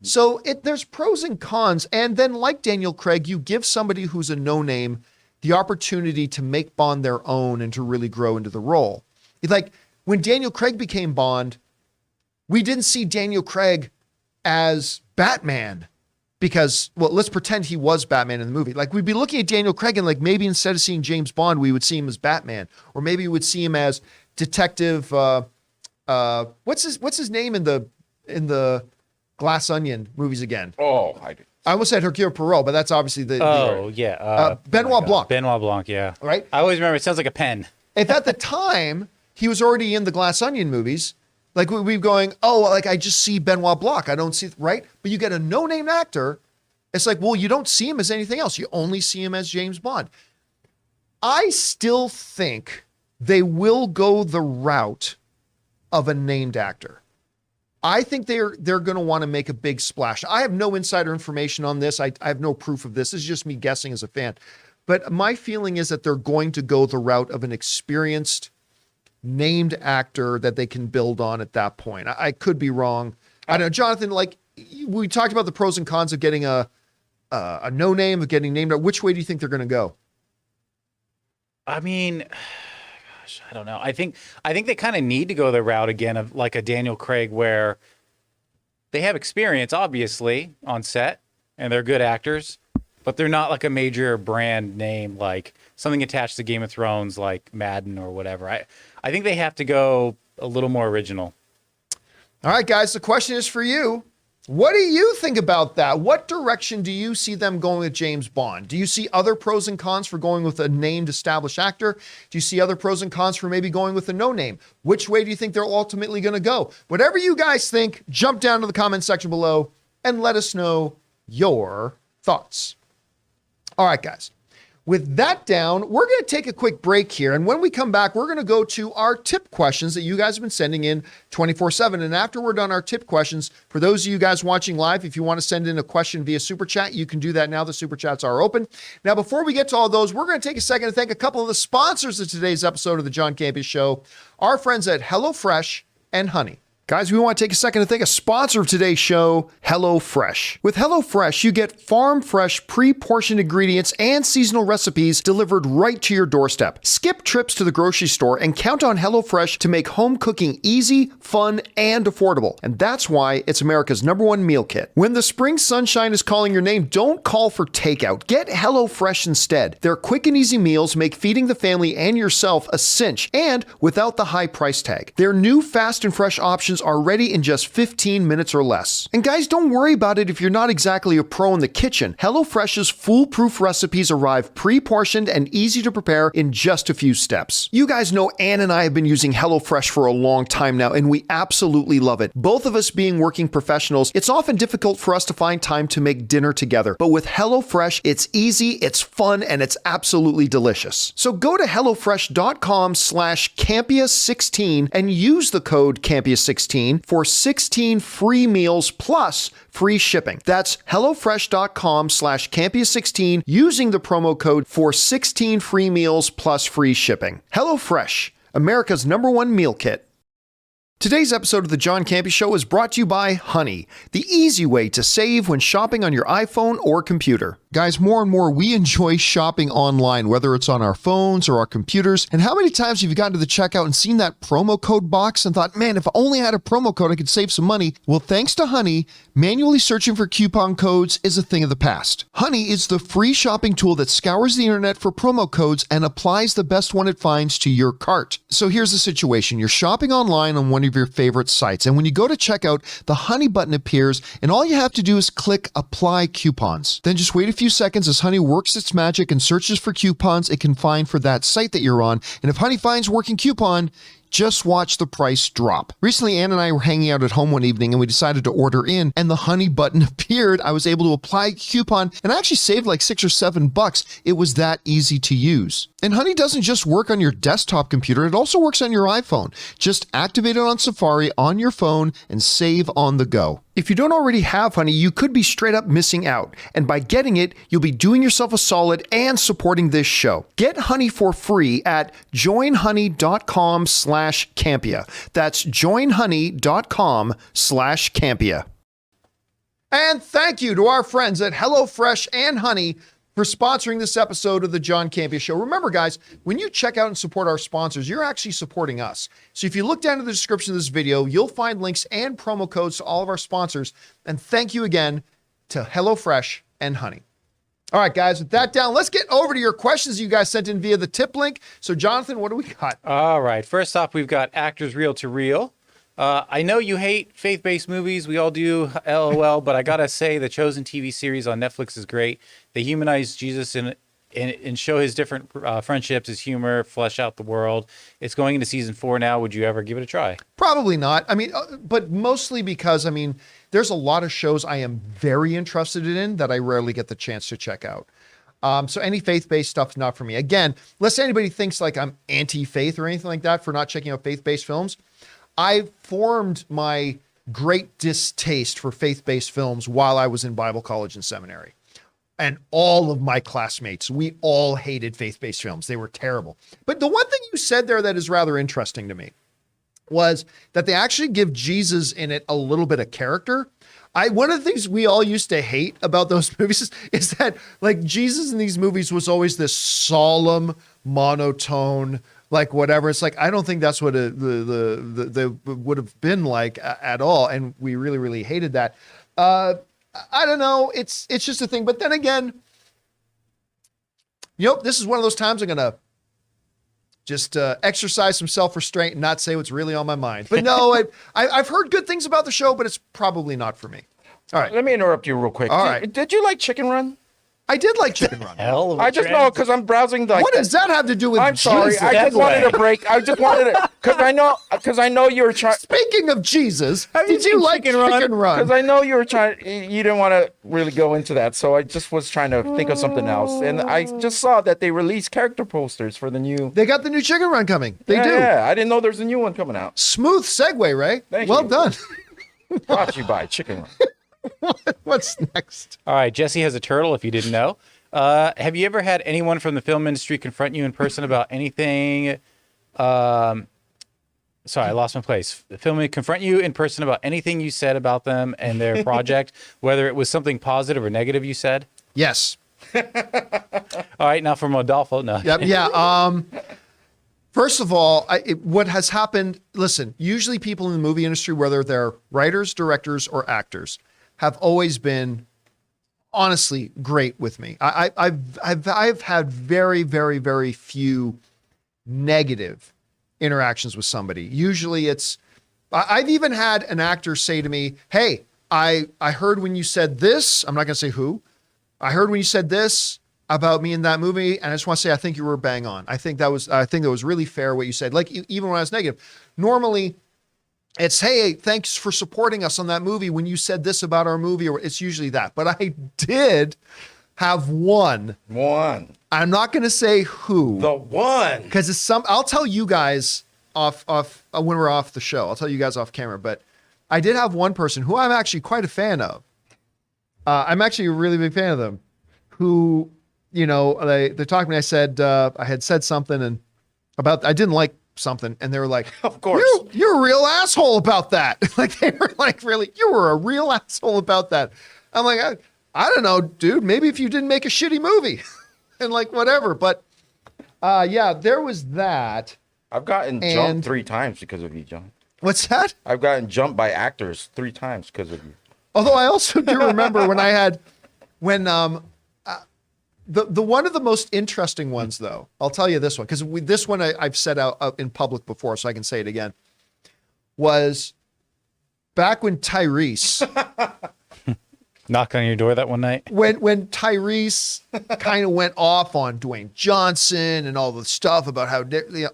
So there's pros and cons. And then like Daniel Craig, you give somebody who's a no name the opportunity to make Bond their own and to really grow into the role. Like when Daniel Craig became Bond, we didn't see Daniel Craig as Batman. Because, well, let's pretend he was Batman in the movie. Like, we'd be looking at Daniel Craig and, like, maybe instead of seeing James Bond, we would see him as Batman. Or maybe we would see him as Detective, what's his name in the Glass Onion movies again? Oh, I almost said Hercule Poirot, but that's obviously yeah. Benoit Blanc. Benoit Blanc, yeah. Right? I always remember, it sounds like a pen. If at the time, he was already in the Glass Onion movies. Like we're going, oh, like I just see Benoit Blanc. I don't see, right? But you get a no-name actor. It's like, well, you don't see him as anything else. You only see him as James Bond. I still think they will go the route of a named actor. I think they're going to want to make a big splash. I have no insider information on this. I have no proof of this. This is just me guessing as a fan. But my feeling is that they're going to go the route of an experienced named actor that they can build on at that point. I could be wrong. I don't know, Jonathan, like we talked about the pros and cons of getting a no name, of getting named. Which way do you think they're going to go? I mean, gosh, I don't know. I think they kind of need to go the route again of like a Daniel Craig, where they have experience, obviously, on set, and they're good actors, but they're not like a major brand name, like something attached to Game of Thrones, like Madden or whatever. I think they have to go a little more original. All right, guys, the question is for you. What do you think about that? What direction do you see them going with James Bond? Do you see other pros and cons for going with a named established actor? Do you see other pros and cons for maybe going with a no name? Which way do you think they're ultimately going to go? Whatever you guys think, jump down to the comment section below and let us know your thoughts. All right, guys. With that down, we're going to take a quick break here. And when we come back, we're going to go to our tip questions that you guys have been sending in 24/7. And after we're done our tip questions, for those of you guys watching live, if you want to send in a question via Super Chat, you can do that now. The Super Chats are open. Now, before we get to all those, we're going to take a second to thank a couple of the sponsors of today's episode of the John Campea Show, our friends at HelloFresh and Honey. Guys, we want to take a second to thank a sponsor of today's show, HelloFresh. With HelloFresh, you get farm-fresh, pre-portioned ingredients and seasonal recipes delivered right to your doorstep. Skip trips to the grocery store and count on HelloFresh to make home cooking easy, fun, and affordable. And that's why it's America's #1 meal kit. When the spring sunshine is calling your name, don't call for takeout. Get HelloFresh instead. Their quick and easy meals make feeding the family and yourself a cinch, and without the high price tag. Their new fast and fresh options are ready in just 15 minutes or less. And guys, don't worry about it if you're not exactly a pro in the kitchen. HelloFresh's foolproof recipes arrive pre-portioned and easy to prepare in just a few steps. You guys know Ann and I have been using HelloFresh for a long time now, and we absolutely love it. Both of us being working professionals, it's often difficult for us to find time to make dinner together. But with HelloFresh, it's easy, it's fun, and it's absolutely delicious. So go to HelloFresh.com/Campea16 and use the code Campea16 for 16 free meals plus free shipping. That's HelloFresh.com/Campea16 using the promo code for 16 free meals plus free shipping. HelloFresh, America's #1 meal kit. Today's episode of the John Campea Show is brought to you by Honey, the easy way to save when shopping on your iPhone or computer. Guys, more and more, we enjoy shopping online, whether it's on our phones or our computers. And how many times have you gotten to the checkout and seen that promo code box and thought, man, if I only had a promo code, I could save some money? Well, thanks to Honey, manually searching for coupon codes is a thing of the past. Honey is the free shopping tool that scours the internet for promo codes and applies the best one it finds to your cart. So here's the situation. You're shopping online on one of your favorite sites, and when you go to checkout, the Honey button appears, and all you have to do is click Apply Coupons. Then just wait a few seconds as Honey works its magic and searches for coupons it can find for that site that you're on. And if Honey finds working coupon, just watch the price drop. Recently, Ann and I were hanging out at home one evening and we decided to order in, and the Honey button appeared. I was able to apply a coupon and I actually saved like $6 or $7. It was that easy to use. And Honey doesn't just work on your desktop computer, it also works on your iPhone. Just activate it on Safari on your phone and save on the go. If you don't already have Honey, you could be straight up missing out. And by getting it, you'll be doing yourself a solid and supporting this show. Get Honey for free at joinhoney.com/Campea. That's joinhoney.com/Campea. And thank you to our friends at HelloFresh and Honey for sponsoring this episode of the John Campea Show. Remember, guys, when you check out and support our sponsors, you're actually supporting us. So if you look down to the description of this video, you'll find links and promo codes to all of our sponsors. And thank you again to HelloFresh and Honey. All right, guys, with that down, let's get over to your questions you guys sent in via the tip link. So, Jonathan, what do we got? All right. First off, we've got Actors Reel to Reel. I know you hate faith-based movies. We all do, LOL. But I got to say, the Chosen TV series on Netflix is great. They humanize Jesus in and show his different friendships, his humor, flesh out the world. It's going into season 4 now. Would you ever give it a try? Probably not. I mean, but mostly because, I mean, there's a lot of shows I am very interested in that I rarely get the chance to check out. So any faith-based stuff is not for me. Again, unless anybody thinks like I'm anti-faith or anything like that for not checking out faith-based films, I formed my great distaste for faith-based films while I was in Bible college and seminary. And all of my classmates, we all hated faith-based films. They were terrible. But the one thing you said there that is rather interesting to me was that they actually give Jesus in it a little bit of character. One of the things we all used to hate about those movies is that like Jesus in these movies was always this solemn, monotone, like whatever. It's like, I don't think that's what the would have been like at all. And we really, really hated that. I don't know. It's just a thing. But then again, this is one of those times I'm going to just exercise some self-restraint and not say what's really on my mind. But no, I've heard good things about the show, but it's probably not for me. All right. Let me interrupt you real quick. All right. Did you like Chicken Run? I did like Chicken Run. Hell of a I just know because I'm browsing the. What does that have to do with I'm sorry. Jesus? I just wanted a break. I just wanted to because I know you were trying. Speaking of Jesus, did you like Chicken Run? Because I know you were trying. You didn't want to really go into that, so I just was trying to think of something else. And I just saw that they released character posters for the new. They got the new Chicken Run coming. They do. Yeah, I didn't know there's a new one coming out. Smooth segue, Ray. Well done. Brought to you by Chicken Run. What's next? All right, Jesse has a turtle, if you didn't know. Have you ever had anyone from the film industry confront you in person about anything? Sorry, I lost my place. Confront you in person about anything you said about them and their project, whether it was something positive or negative you said? Yes. All right, now from Rodolfo. No. Yep. Yeah. First of all, what has happened, listen, usually people in the movie industry, whether they're writers, directors, or actors, have always been honestly great with me. I've had very, very, very few negative interactions with somebody. Usually I've even had an actor say to me, hey, I heard when you said this, I'm not going to say who, I heard when you said this about me in that movie, and I just want to say, I think you were bang on. I think that was really fair what you said. Like even when I was negative, normally it's, hey, thanks for supporting us on that movie when you said this about our movie, or it's usually that. But I did have one. I'm not going to say who. The one. Because it's I'll tell you guys off when we're off the show. I'll tell you guys off camera. But I did have one person who I'm actually quite a fan of. I'm actually a really big fan of them. Who, they talked to me. I said I had said something and I didn't like something, and they were like, of course, you're a real asshole about that. Like they were like, really, you were a real asshole about that. I'm like, I don't know, dude, maybe if you didn't make a shitty movie and like whatever. But yeah, there was that. I've gotten jumped 3 times because of you, John. What's that? I've gotten jumped by actors 3 times because of you. Although I also do remember the one of the most interesting ones, though, I'll tell you this one, because this one I've said out in public before, so I can say it again, was back when Tyrese knocked on your door that one night. When Tyrese kind of went off on Dwayne Johnson and all the stuff about how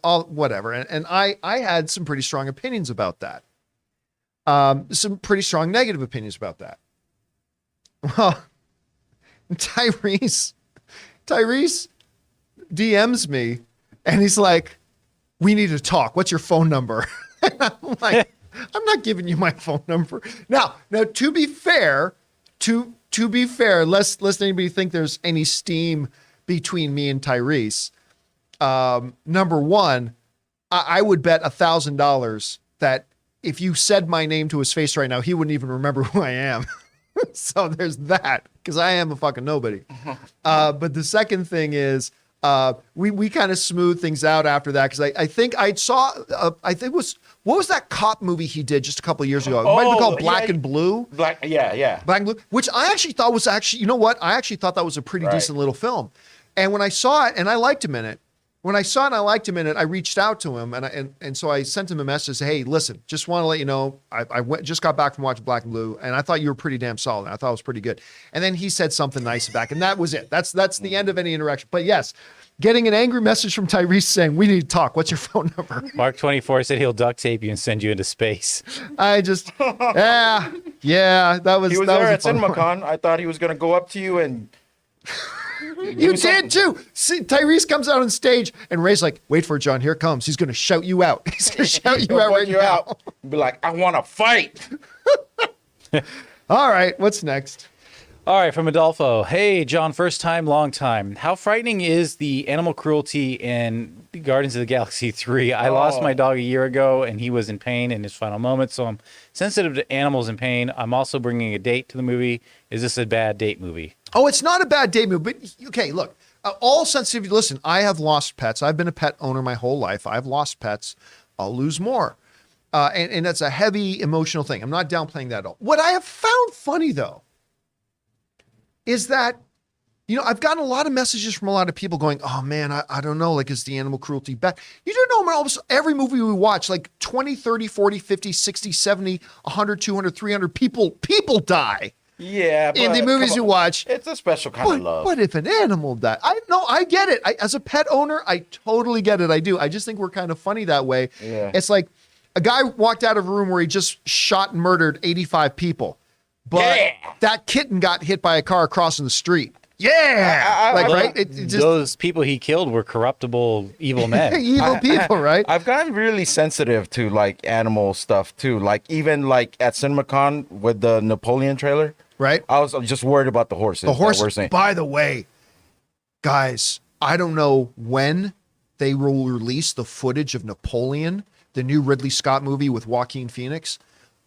all whatever, and I had some pretty strong opinions about that, some pretty strong negative opinions about that. Well, Tyrese DMs me and he's like, we need to talk. What's your phone number? And I'm like, I'm not giving you my phone number. Now, to be fair, lest anybody think there's any steam between me and Tyrese. Number one, I would bet $1,000 that if you said my name to his face right now, he wouldn't even remember who I am. So there's that, because I am a fucking nobody. But the second thing is, we kind of smoothed things out after that, because I think what was that cop movie he did just a couple of years ago? It might be called Black and Blue. Black and Blue, which I actually thought was you know what? I actually thought that was a pretty decent little film. And when I saw it, and I liked him in it, when I saw it and I liked him in it, I reached out to him and so I sent him a message. Hey, listen, just want to let you know, just got back from watching Black and Blue, and I thought you were pretty damn solid. I thought it was pretty good. And then he said something nice back, and that was it. That's the end of any interaction. But yes, getting an angry message from Tyrese saying, we need to talk. What's your phone number? Mark24 said he'll duct tape you and send you into space. I just, yeah, that was. He was that there was a at fun one. CinemaCon. I thought he was gonna go up to you and. You did too. See, Tyrese comes out on stage and Ray's like, wait for it, John. Here it comes. He's going to shout you out. He's going to shout you out right now. Be like, I want to fight. All right. What's next? All right, from Adolfo. Hey, John, first time, long time. How frightening is the animal cruelty in Guardians of the Galaxy 3? I lost my dog a year ago, and he was in pain in his final moments, so I'm sensitive to animals in pain. I'm also bringing a date to the movie. Is this a bad date movie? Oh, it's not a bad date movie. But, okay, look. All sensitivity. Listen, I have lost pets. I've been a pet owner my whole life. I've lost pets. I'll lose more. And that's a heavy emotional thing. I'm not downplaying that at all. What I have found funny, though, is that, you know, I've gotten a lot of messages from a lot of people going, oh man, I don't know, like, is the animal cruelty bad? You do know, almost every movie we watch, like 20, 30, 40, 50, 60, 70, 100, 200, 300 people die. Yeah, in the movies you watch. It's a special kind of love. What if an animal died? I get it. As a pet owner, I totally get it. I do. I just think we're kind of funny that way. Yeah. It's like a guy walked out of a room where he just shot and murdered 85 people. But that kitten got hit by a car crossing the street. Yeah. Right? It just, those people he killed were corruptible evil men. evil people, right? I've gotten really sensitive to like animal stuff too. Like even like at CinemaCon with the Napoleon trailer. Right. I was just worried about the horses. The horses. We're saying. By the way, guys, I don't know when they will release the footage of Napoleon, the new Ridley Scott movie with Joaquin Phoenix.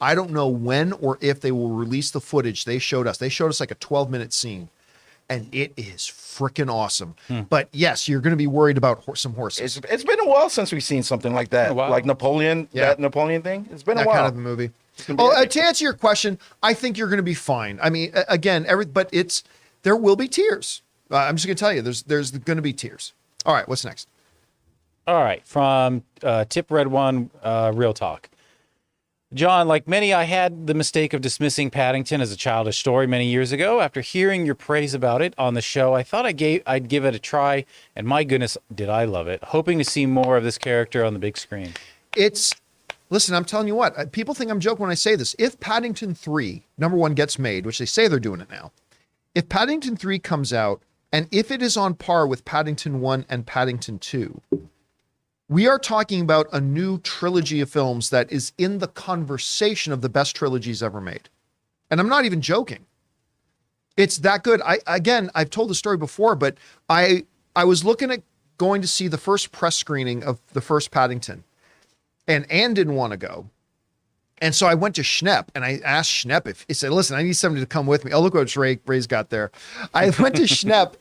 I don't know when or if they will release the footage they showed us. They showed us like a 12-minute scene, and it is freaking awesome. But yes, you're going to be worried about some horses. It's been a while since we've seen something like that. Like Napoleon, that Napoleon thing. It's been a while. That kind of a movie. To answer your question, I think you're going to be fine. I mean, again, but there will be tears. I'm just going to tell you, there's going to be tears. All right, what's next? All right, from Tip Red One, Real Talk. John, like many, I had the mistake of dismissing Paddington as a childish story many years ago. After hearing your praise about it on the show, I thought I'd give it a try, and my goodness, did I love it. Hoping to see more of this character on the big screen. Listen, I'm telling you what, people think I'm joking when I say this. If Paddington 3, number one, gets made, which they say they're doing it now, if Paddington 3 comes out, and if it is on par with Paddington 1 and Paddington 2, we are talking about a new trilogy of films that is in the conversation of the best trilogies ever made. And I'm not even joking. It's that good. I've told the story before, but I was looking at going to see the first press screening of the first Paddington, and Ann didn't want to go. And so I went to Schnepp, and I asked Schnepp if he said, listen, I need somebody to come with me. Oh, look what Ray's got there. I went to Schnepp,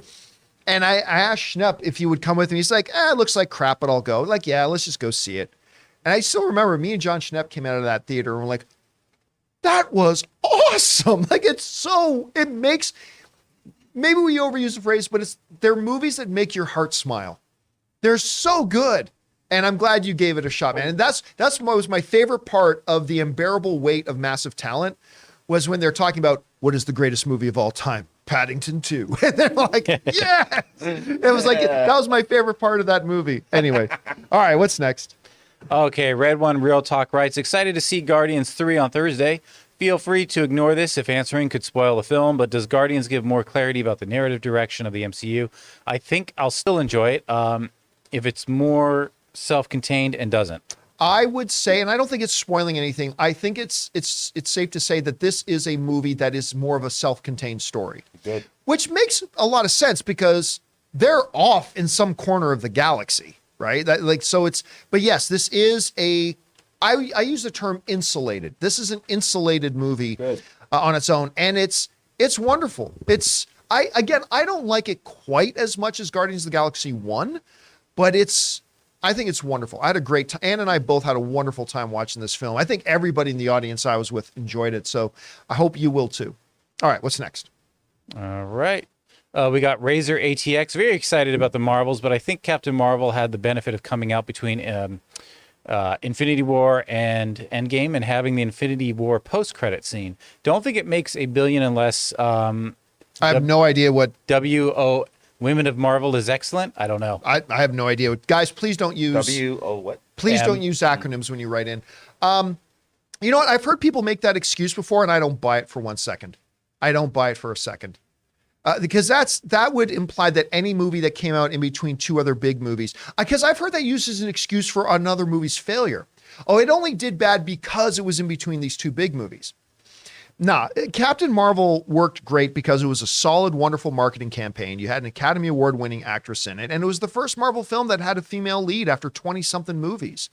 and I asked Schnepp if he would come with me. He's like, it looks like crap, but I'll go. Like, yeah, let's just go see it. And I still remember me and John Schnepp came out of that theater and we're like, that was awesome. Like, it makes, maybe we overuse the phrase, but they're movies that make your heart smile. They're so good. And I'm glad you gave it a shot, man. And that's what was my favorite part of the unbearable weight of massive talent, was when they're talking about what is the greatest movie of all time, Paddington 2. And they're like, yes! It was like, that was my favorite part of that movie. Anyway, all right, what's next? Okay, Red One Real Talk writes, excited to see Guardians 3 on Thursday. Feel free to ignore this if answering could spoil the film, but does Guardians give more clarity about the narrative direction of the MCU? I think I'll still enjoy it if it's more self-contained and doesn't. I would say, and I don't think it's spoiling anything, I think it's safe to say that this is a movie that is more of a self-contained story. Good. Which makes a lot of sense because they're off in some corner of the galaxy, right? But yes, this is I use the term insulated. This is an insulated movie on its own, and it's wonderful. I don't like it quite as much as Guardians of the Galaxy 1, but I think it's wonderful. I had a great time. Ann and I both had a wonderful time watching this film. I think everybody in the audience I was with enjoyed it, so I hope you will too. All right, what's next? All right. We got Razor ATX. Very excited about the Marvels, but I think Captain Marvel had the benefit of coming out between Infinity War and Endgame and having the Infinity War post-credit scene. Don't think it makes $1 billion unless I have no idea what WO Women of Marvel is excellent. I don't know. I have no idea. Guys, please don't use what? Please don't use acronyms when you write in. You know what? I've heard people make that excuse before, and I don't buy it for 1 second. I don't buy it for a second. Because that would imply that any movie that came out in between two other big movies, because I've heard that used as an excuse for another movie's failure. Oh, it only did bad because it was in between these two big movies. Nah, Captain Marvel worked great because it was a solid, wonderful marketing campaign. You had an Academy Award winning actress in it, and it was the first Marvel film that had a female lead after 20-something movies.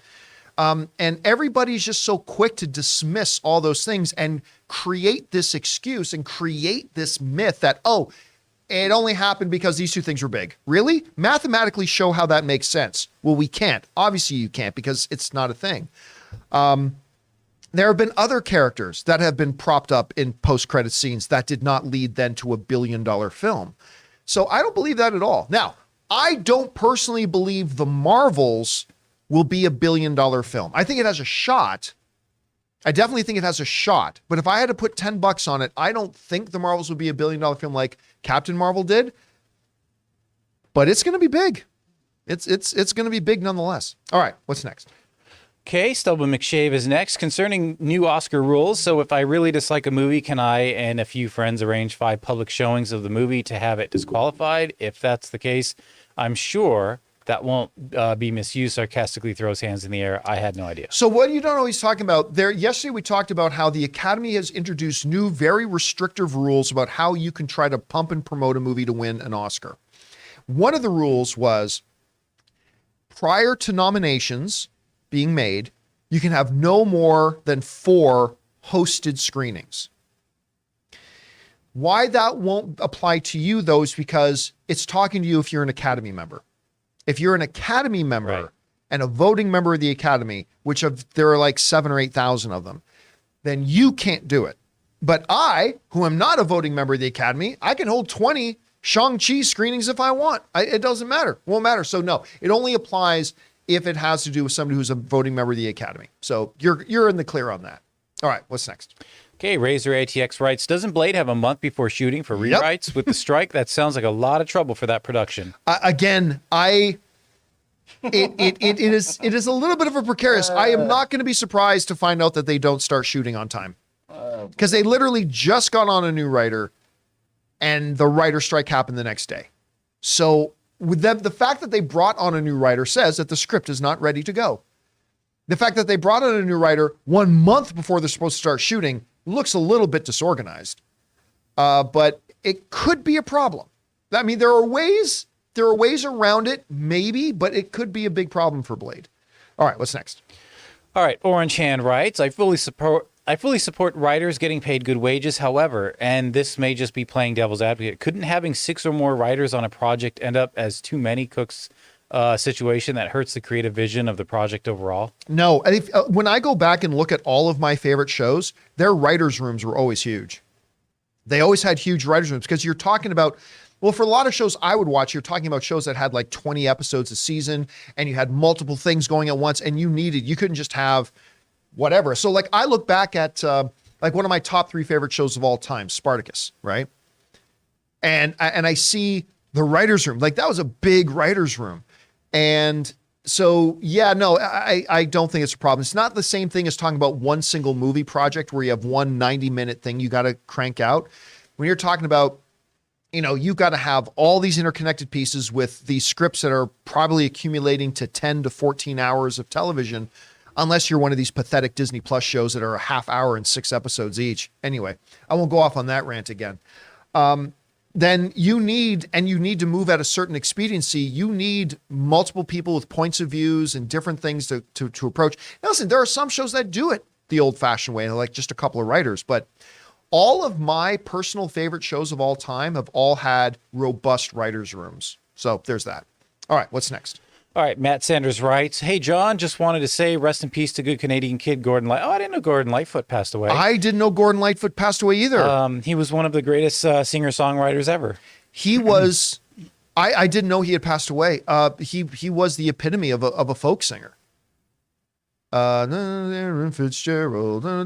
And everybody's just so quick to dismiss all those things and create this excuse and create this myth that, oh, it only happened because these two things were big. Really? Mathematically show how that makes sense. Well, we can't. Obviously you can't because it's not a thing. There have been other characters that have been propped up in post-credit scenes that did not lead then to $1 billion film. So I don't believe that at all. Now, I don't personally believe the Marvels will be $1 billion film. I think it has a shot. I definitely think it has a shot. But if I had to put $10 on it, I don't think the Marvels would be $1 billion film like Captain Marvel did. But it's going to be big. It's going to be big nonetheless. All right, what's next? Okay, Stubble McShave is next. Concerning new Oscar rules, so if I really dislike a movie, can I and a few friends arrange 5 public showings of the movie to have it disqualified? If that's the case, I'm sure that won't be misused. Sarcastically throws hands in the air. I had no idea. So what you don't know he's talking about there. Yesterday we talked about how the Academy has introduced new, very restrictive rules about how you can try to pump and promote a movie to win an Oscar. One of the rules was prior to nominations being made, you can have no more than 4 hosted screenings. Why that won't apply to you, though, is because it's talking to you if you're an Academy member. If you're an Academy member Right. and a voting member of the Academy, there are like 7,000 or 8,000 of them, then you can't do it. But I, who am not a voting member of the Academy, I can hold 20 Shang-Chi screenings if I want. It doesn't matter. It won't matter. So no, it only applies if it has to do with somebody who's a voting member of the Academy. So you're in the clear on that. All right, what's next? Okay, Razor ATX writes, doesn't Blade have a month before shooting for rewrites? With the strike, that sounds like a lot of trouble for that production. Again, it is a little bit of a precarious. I am not going to be surprised to find out that they don't start shooting on time. Because they literally just got on a new writer and the writer strike happened the next day. So with them, the fact that they brought on a new writer says that the script is not ready to go. The fact that they brought on a new writer 1 month before they're supposed to start shooting looks a little bit disorganized. But it could be a problem. I mean, there are ways around it, maybe, but it could be a big problem for Blade. All right, what's next? All right, Orange Hand writes, I fully support writers getting paid good wages. However, and this may just be playing devil's advocate, couldn't having 6 or more writers on a project end up as too many cooks situation that hurts the creative vision of the project overall? No, when I go back and look at all of my favorite shows, their writers' rooms were always huge. They always had huge writers' rooms because you're talking about, well, for a lot of shows I would watch, you're talking about shows that had like 20 episodes a season and you had multiple things going at once and you couldn't just have whatever. So like I look back at like one of my top 3 favorite shows of all time, Spartacus, right? And I see the writer's room, like that was a big writer's room. And so, yeah, no, I don't think it's a problem. It's not the same thing as talking about one single movie project where you have one 90-minute thing you got to crank out. When you're talking about, you've got to have all these interconnected pieces with these scripts that are probably accumulating to 10 to 14 hours of television, unless you're one of these pathetic Disney Plus shows that are a half hour and 6 episodes each. Anyway, I won't go off on that rant again. Then you need to move at a certain expediency. You need multiple people with points of views and different things to approach. Now, listen, there are some shows that do it the old-fashioned way, like just a couple of writers, but all of my personal favorite shows of all time have all had robust writers' rooms. So there's that. All right, what's next? All right, Matt Sanders writes, hey, John, just wanted to say rest in peace to good Canadian kid Gordon Lightfoot. Oh, I didn't know Gordon Lightfoot passed away. I didn't know Gordon Lightfoot passed away either. He was one of the greatest singer-songwriters ever. He was, I didn't know he had passed away. He was the epitome of a folk singer. Aaron Fitzgerald. I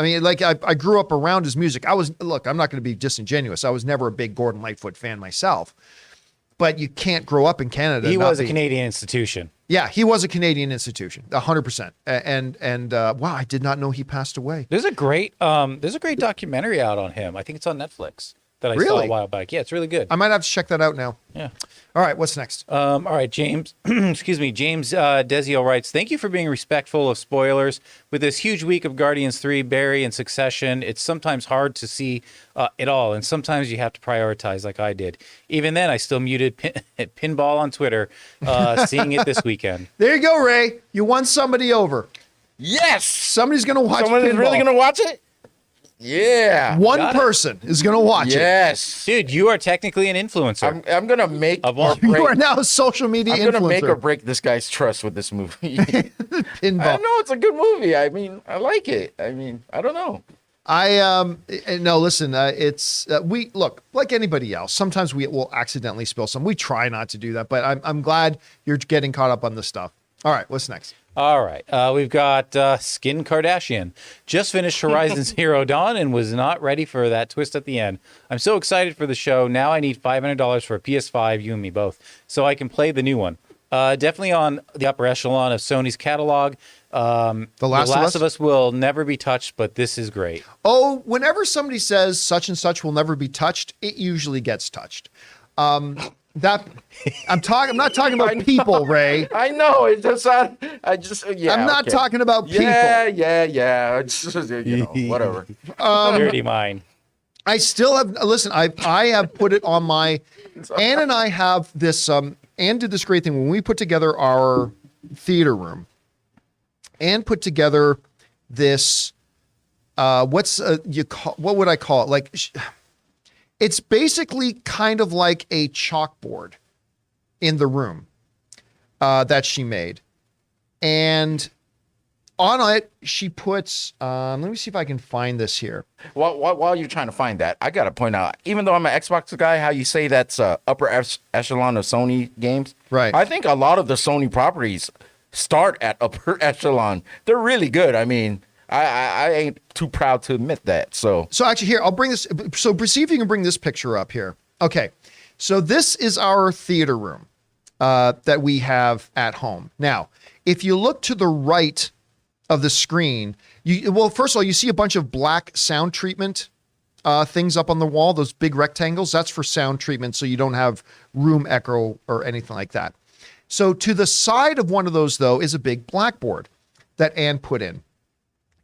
mean, like I grew up around his music. I'm not going to be disingenuous. I was never a big Gordon Lightfoot fan myself, but you can't grow up in Canada. He was a Canadian institution. Yeah, he was a Canadian institution, 100%. And wow, I did not know he passed away. There's a great documentary out on him. I think it's on Netflix that I saw a while back. Yeah, it's really good. I might have to check that out now. Yeah. All right, what's next? All right, James. Excuse me. James Desio writes, "Thank you for being respectful of spoilers. With this huge week of Guardians 3, Barry, and Succession, it's sometimes hard to see it all, and sometimes you have to prioritize like I did. Even then, I still muted Pinball on Twitter, seeing it this weekend." There you go, Ray. You won somebody over. Yes. Somebody's going to watch Someone is Pinball. really going to watch it? Yeah. One person is going to watch it. Yes. Dude, you are technically an influencer. I'm going to make Of or all- You break. are now a social media I'm influencer. going to make or break this guy's trust with this movie. Pinball. I know it's a good movie. I mean, I like it. I mean, I don't know. No, listen, it's we look like anybody else. Sometimes we will accidentally spill some. We try not to do that, but I'm glad you're getting caught up on this stuff. All right, what's next? All right. We've got Skin Kardashian. Just finished Horizon Zero Dawn and was not ready for that twist at the end. I'm so excited for the show. Now I need $500 for a PS5, you and me both, so I can play the new one. Definitely on the upper echelon of Sony's catalog. The Last of Us will never be touched, but this is great. Oh, whenever somebody says such and such will never be touched, it usually gets touched. I'm not talking about people, Ray. I know. It's just, I'm not talking about people. Yeah. It's just, whatever. Dirty mind. I still have, listen, I have put it on my, Ann and I have this, Ann did this great thing when we put together our theater room. Ann put together this, what would I call it? Like, it's basically kind of like a chalkboard in the room that she made. And on it, she puts, let me see if I can find this here. While you're trying to find that, I got to point out, even though I'm an Xbox guy, how you say that's upper echelon of Sony games. Right. I think a lot of the Sony properties start at upper echelon. They're really good. I mean, I ain't too proud to admit that. So actually here, I'll bring this. So see if you can bring this picture up here. Okay. So this is our theater room that we have at home. Now, if you look to the right of the screen, first of all, you see a bunch of black sound treatment things up on the wall, those big rectangles. That's for sound treatment, so you don't have room echo or anything like that. So to the side of one of those, though, is a big blackboard that Ann put in.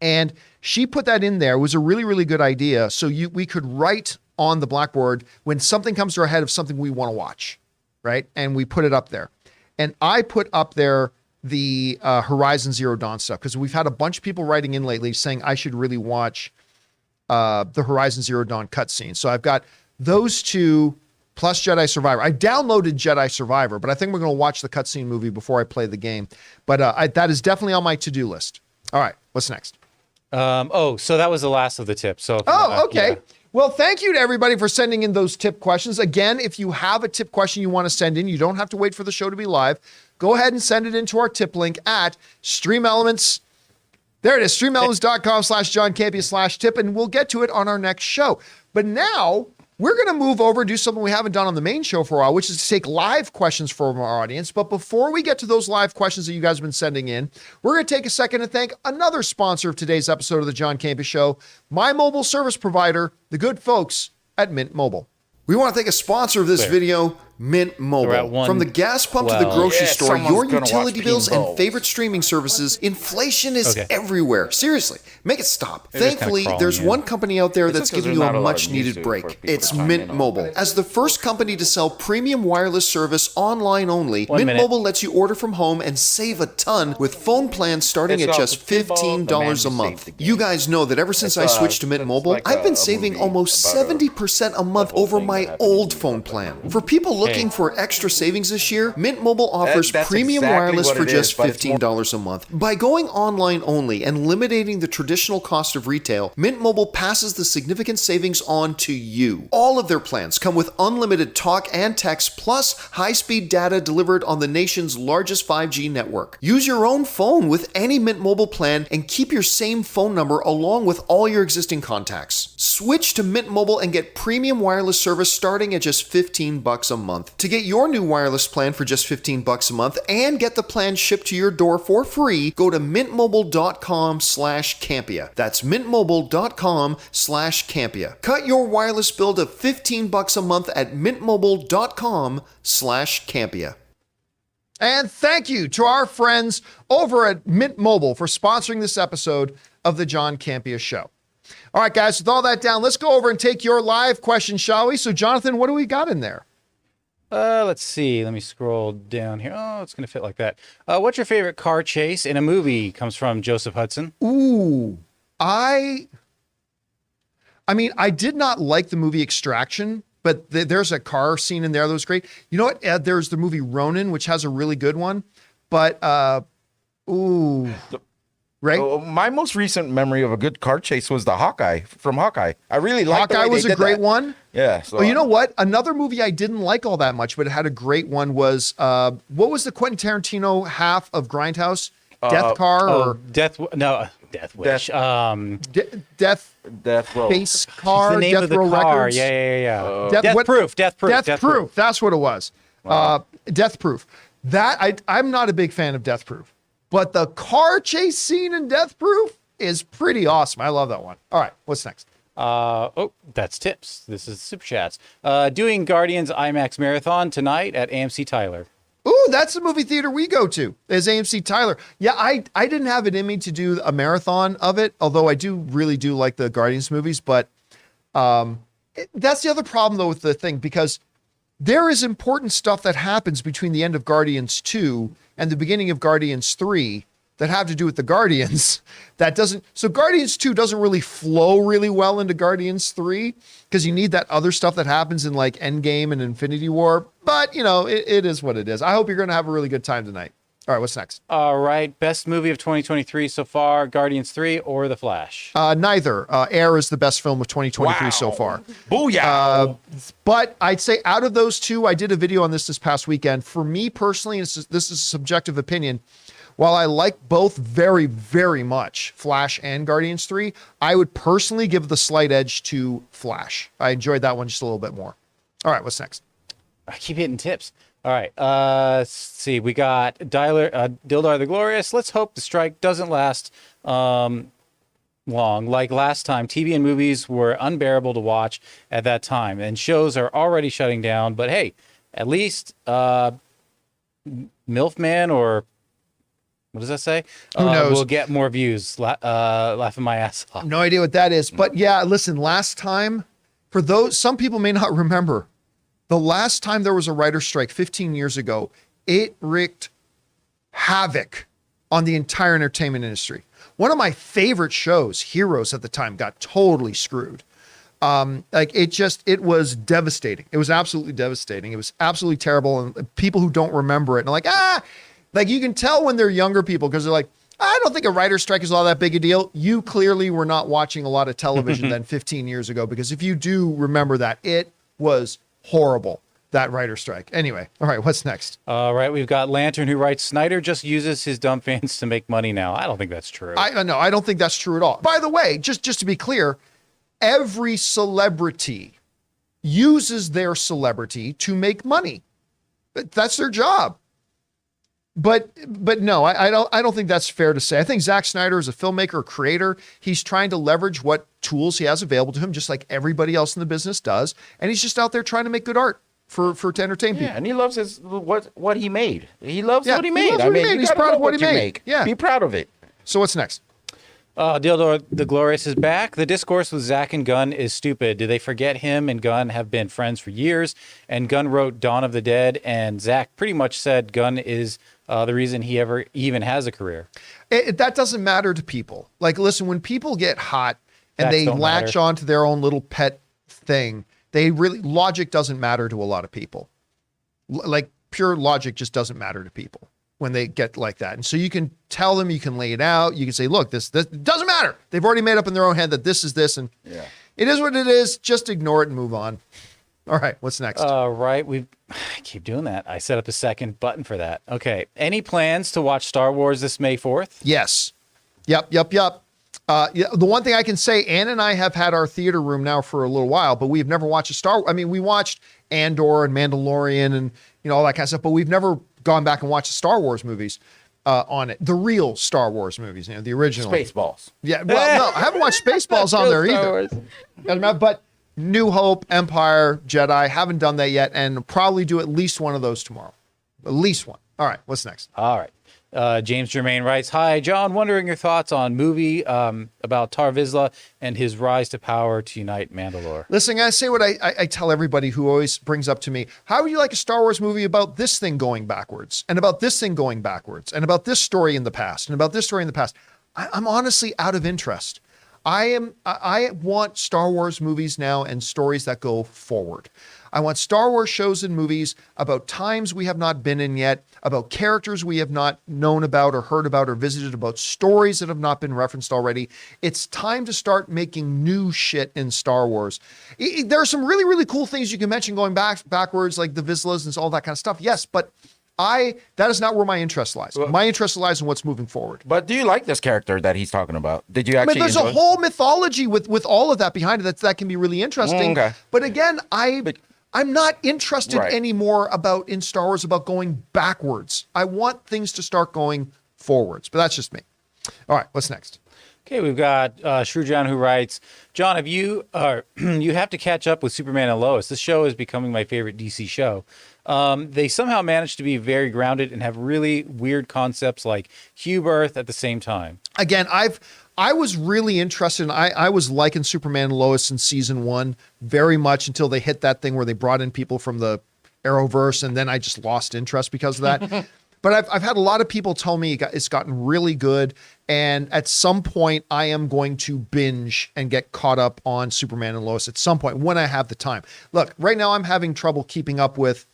And she put that in there. It was a really, really good idea. So we could write on the blackboard when something comes to our head of something we want to watch, right? And we put it up there. And I put up there the Horizon Zero Dawn stuff because we've had a bunch of people writing in lately saying I should really watch the Horizon Zero Dawn cutscene. So I've got those two plus Jedi Survivor. I downloaded Jedi Survivor, but I think we're going to watch the cutscene movie before I play the game. But that is definitely on my to-do list. All right, what's next? So that was the last of the tips. So okay. yeah. Well, thank you to everybody for sending in those tip questions. Again, if you have a tip question you want to send in, you don't have to wait for the show to be live. Go ahead and send it into our tip link at Stream Elements. There it is, streamelements.com/John Campea/tip, and we'll get to it on our next show. But now we're going to move over and do something we haven't done on the main show for a while, which is to take live questions from our audience. But before we get to those live questions that you guys have been sending in, we're going to take a second to thank another sponsor of today's episode of the John Campea Show, my mobile service provider, the good folks at Mint Mobile. We want to thank a sponsor of this video, Mint Mobile. From the gas pump to the grocery store, your utility bills and favorite streaming services, inflation is everywhere. Seriously, make it stop. Thankfully, there's one company out there that's giving you a much-needed break. It's Mint Mobile. As the first company to sell premium wireless service online only, Mint Mobile lets you order from home and save a ton with phone plans starting at just $15 a month. You guys know that ever since I switched to Mint Mobile, I've been saving almost 70% a month over my old phone plan. For people looking Looking for extra savings this year? Mint Mobile offers That's premium exactly wireless what for it just is, but it's more- $15 a month. By going online only and eliminating the traditional cost of retail, Mint Mobile passes the significant savings on to you. All of their plans come with unlimited talk and text plus high-speed data delivered on the nation's largest 5G network. Use your own phone with any Mint Mobile plan and keep your same phone number along with all your existing contacts. Switch to Mint Mobile and get premium wireless service starting at just $15 a month. To get your new wireless plan for just $15 a month and get the plan shipped to your door for free, go to mintmobile.com/Campea. That's mintmobile.com/Campea. Cut your wireless bill to $15 a month at mintmobile.com/Campea. And thank you to our friends over at Mint Mobile for sponsoring this episode of the John Campea Show. All right, guys, with all that down, let's go over and take your live questions, shall we? So, Jonathan, what do we got in there? Let's see. Let me scroll down here. Oh, it's going to fit like that. What's your favorite car chase in a movie? Comes from Joseph Hudson. Ooh, I mean, I did not like the movie Extraction, but there's a car scene in there that was great. You know what? Ed, there's the movie Ronin, which has a really good one. But, right? My most recent memory of a good car chase was the Hawkeye from Hawkeye. I really liked the way Hawkeye they was a did great that. one. Yeah. So Oh, you know what? Another movie I didn't like all that much, but it had a great one was, what was the Quentin Tarantino half of Grindhouse? Death Car or Death Wish. Death Death Row. Face Car? The name Death of the Row car. Records? Yeah. Death Proof. Death Proof. That's what it was. Death Proof. I'm not a big fan of Death Proof, but the car chase scene in Death Proof is pretty awesome. I love that one. All right, what's next? That's tips. This is Super Chats. Doing Guardians IMAX Marathon tonight at AMC Tyler. Ooh, that's the movie theater we go to, is AMC Tyler. Yeah, I didn't have it in me to do a marathon of it, although I really do like the Guardians movies, but that's the other problem, though, with the thing, because there is important stuff that happens between the end of Guardians 2 and the beginning of Guardians 3 that have to do with the Guardians. So Guardians 2 doesn't really flow really well into Guardians 3 because you need that other stuff that happens in like Endgame and Infinity War. But, it is what it is. I hope you're going to have a really good time tonight. All right, what's next? All right. Best movie of 2023 so far, Guardians 3 or The Flash? Neither. Air is the best film of 2023 so far. Booyah! But I'd say out of those two, I did a video on this past weekend. For me personally, this is a subjective opinion. While I like both very, very much, Flash and Guardians 3, I would personally give the slight edge to Flash. I enjoyed that one just a little bit more. All right, what's next? I keep hitting tips. All right. Let's see. We got Dildar the Glorious. Let's hope the strike doesn't last long. Like last time, TV and movies were unbearable to watch at that time, and shows are already shutting down. But hey, at least Milfman or what does that say? Who knows? We'll get more views. Laughing my ass off. No idea what that is. But yeah, listen, last time, some people may not remember, the last time there was a writer's strike 15 years ago, it wreaked havoc on the entire entertainment industry. One of my favorite shows, Heroes, at the time, got totally screwed. It was devastating. It was absolutely devastating. It was absolutely terrible. And people who don't remember it, and you can tell when they're younger people because they're like, I don't think a writer's strike is all that big a deal. You clearly were not watching a lot of television then 15 years ago, because if you do remember that, it was horrible, that writer's strike. Anyway, all right, what's next? All right, we've got Lantern who writes, Snyder just uses his dumb fans to make money now. I don't think that's true. No, I don't think that's true at all. By the way, just to be clear, every celebrity uses their celebrity to make money. That's their job. But no, I don't think that's fair to say. I think Zack Snyder is a filmmaker, a creator. He's trying to leverage what tools he has available to him, just like everybody else in the business does. And he's just out there trying to make good art to entertain people. Yeah, and he loves what he made. He loves what he made. He loves what he made. He's proud of what he made. Make. Yeah. Be proud of it. So what's next? Dildor the Glorious is back. The discourse with Zack and Gunn is stupid. Do they forget him and Gunn have been friends for years? And Gunn wrote Dawn of the Dead, and Zack pretty much said Gunn is the reason he ever even has a career. That doesn't matter to people. Like, listen, when people get hot and Facts they don't latch matter. onto their own little pet thing, logic doesn't matter to a lot of people. Like pure logic just doesn't matter to people when they get like that. And so you can tell them, you can lay it out. You can say, look, this doesn't matter. They've already made up in their own head that this is this. And it is what it is. Just ignore it and move on. All right. What's next? Right. I keep doing that. I set up a second button for that. Okay. Any plans to watch Star Wars this May 4th? Yes. Yep. Yeah, the one thing I can say, Ann and I have had our theater room now for a little while, but we've never watched we watched Andor and Mandalorian and, all that kind of stuff, but we've never gone back and watched the Star Wars movies on it. The real Star Wars movies, the original. Spaceballs. Yeah. Well, no, I haven't watched Spaceballs on there either. But New Hope, Empire, Jedi, haven't done that yet, and probably do at least one of those tomorrow. At least one. All right. What's next? All right. James Germain writes, hi, John, wondering your thoughts on movie about Tar Vizsla and his rise to power to unite Mandalore. Listen, I say what I tell everybody who always brings up to me. How would you like a Star Wars movie about this thing going backwards and about this thing going backwards and about this story in the past and about this story in the past? I'm honestly out of interest. I want Star Wars movies now and stories that go forward. I want Star Wars shows and movies about times we have not been in yet, about characters we have not known about or heard about or visited, about stories that have not been referenced already. It's time to start making new shit in Star Wars. There are some really, really cool things you can mention going backwards, like the Vizslas and all that kind of stuff. Yes, but that is not where my interest lies. My interest lies in what's moving forward. But do you like this character that he's talking about? Did you actually there's a whole mythology with all of that behind it that can be really interesting. Okay. But again, I'm not interested anymore in Star Wars about going backwards. I want things to start going forwards, but that's just me. All right, what's next? Okay, we've got Shrew John who writes, John, have you have to catch up with Superman and Lois. This show is becoming my favorite DC show. They somehow managed to be very grounded and have really weird concepts like Cube Earth at the same time. Again, I was really interested. I was liking Superman and Lois in season 1 very much until they hit that thing where they brought in people from the Arrowverse, and then I just lost interest because of that. But I've had a lot of people tell me it's gotten really good, and at some point I am going to binge and get caught up on Superman and Lois at some point when I have the time. Look, right now I'm having trouble keeping up with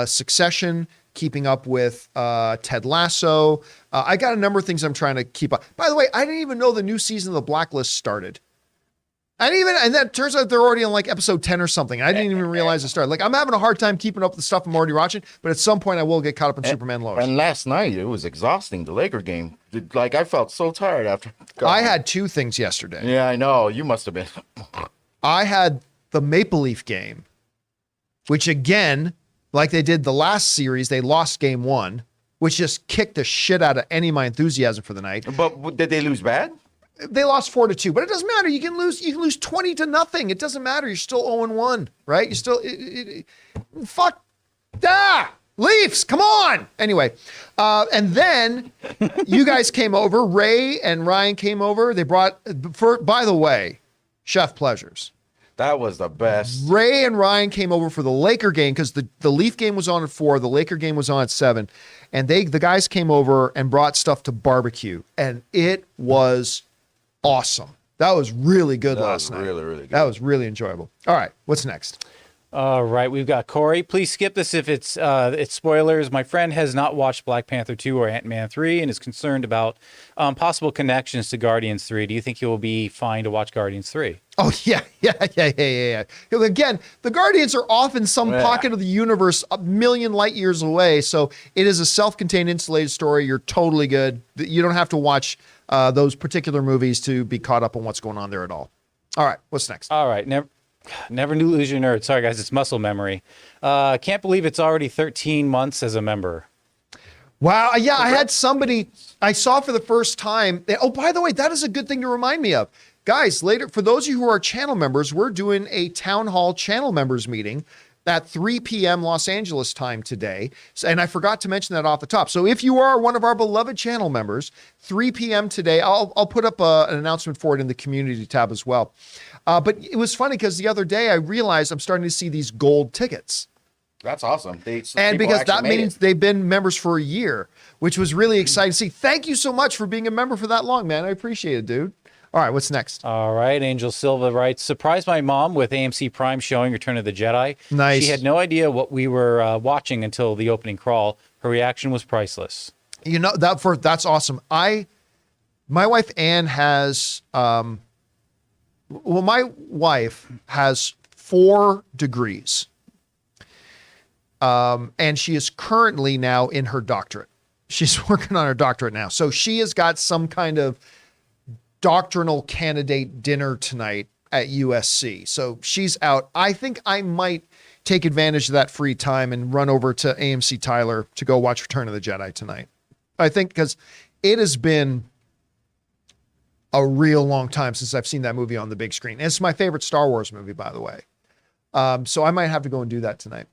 Succession, keeping up with Ted Lasso. I got a number of things I'm trying to keep up. By the way, I didn't even know the new season of The Blacklist started. And that turns out they're already on like episode 10 or something. I didn't even realize it started. Like, I'm having a hard time keeping up with the stuff I'm already watching, but at some point I will get caught up in Superman Lois. And last night it was exhausting, the Laker game. Like, I felt so tired after. I had 2 things yesterday. Yeah, I know. You must have been. I had the Maple Leaf game, which again, like they did the last series, they lost game 1, which just kicked the shit out of any of my enthusiasm for the night. But did they lose bad? They lost 4-2, but it doesn't matter. You can lose 20-0. It doesn't matter. You're still 0-1, right? You're still fuck that. Leafs, come on. Anyway, and then you guys came over. Ray and Ryan came over. They brought, by the way, Chef Pleasures. That was the best. Ray and Ryan came over for the Laker game because the Leaf game was on at 4, the Laker game was on at 7, and the guys came over and brought stuff to barbecue, and it was awesome. That was really good last night. Really, really good. That was really enjoyable. All right, what's next? All right, we've got Corey. Please skip this if it's spoilers. My friend has not watched Black Panther 2 or Ant-Man 3 and is concerned about possible connections to Guardians 3. Do you think he will be fine to watch Guardians 3? Oh, yeah. Again, the Guardians are off in some pocket of the universe a million light years away, so it is a self-contained, insulated story. You're totally good. You don't have to watch those particular movies to be caught up on what's going on there at all. All right, what's next? All right, never knew lose your nerd. Sorry, guys, it's muscle memory. Can't believe it's already 13 months as a member. Wow. Yeah, I had somebody I saw for the first time. Oh, by the way, that is a good thing to remind me of. Guys, later, for those of you who are channel members, we're doing a town hall channel members meeting at 3 p.m. Los Angeles time today. And I forgot to mention that off the top. So if you are one of our beloved channel members, 3 p.m. today, I'll put up an announcement for it in the community tab as well. But it was funny because the other day I realized I'm starting to see these gold tickets. That's awesome. And because that means they've been members for a year, which was really exciting to see. Thank you so much for being a member for that long, man. I appreciate it, dude. All right, what's next? All right, Angel Silva writes, surprised my mom with AMC Prime showing Return of the Jedi. Nice. She had no idea what we were watching until the opening crawl. Her reaction was priceless. You know, that's awesome. My wife Ann has my wife has 4 degrees. And she is currently now in her doctorate. She's working on her doctorate now. So she has got some kind of doctrinal candidate dinner tonight at USC. So she's out. I think I might take advantage of that free time and run over to AMC Tyler to go watch Return of the Jedi tonight. I think because it has been a real long time since I've seen that movie on the big screen. And it's my favorite Star Wars movie, by the way. So I might have to go and do that tonight.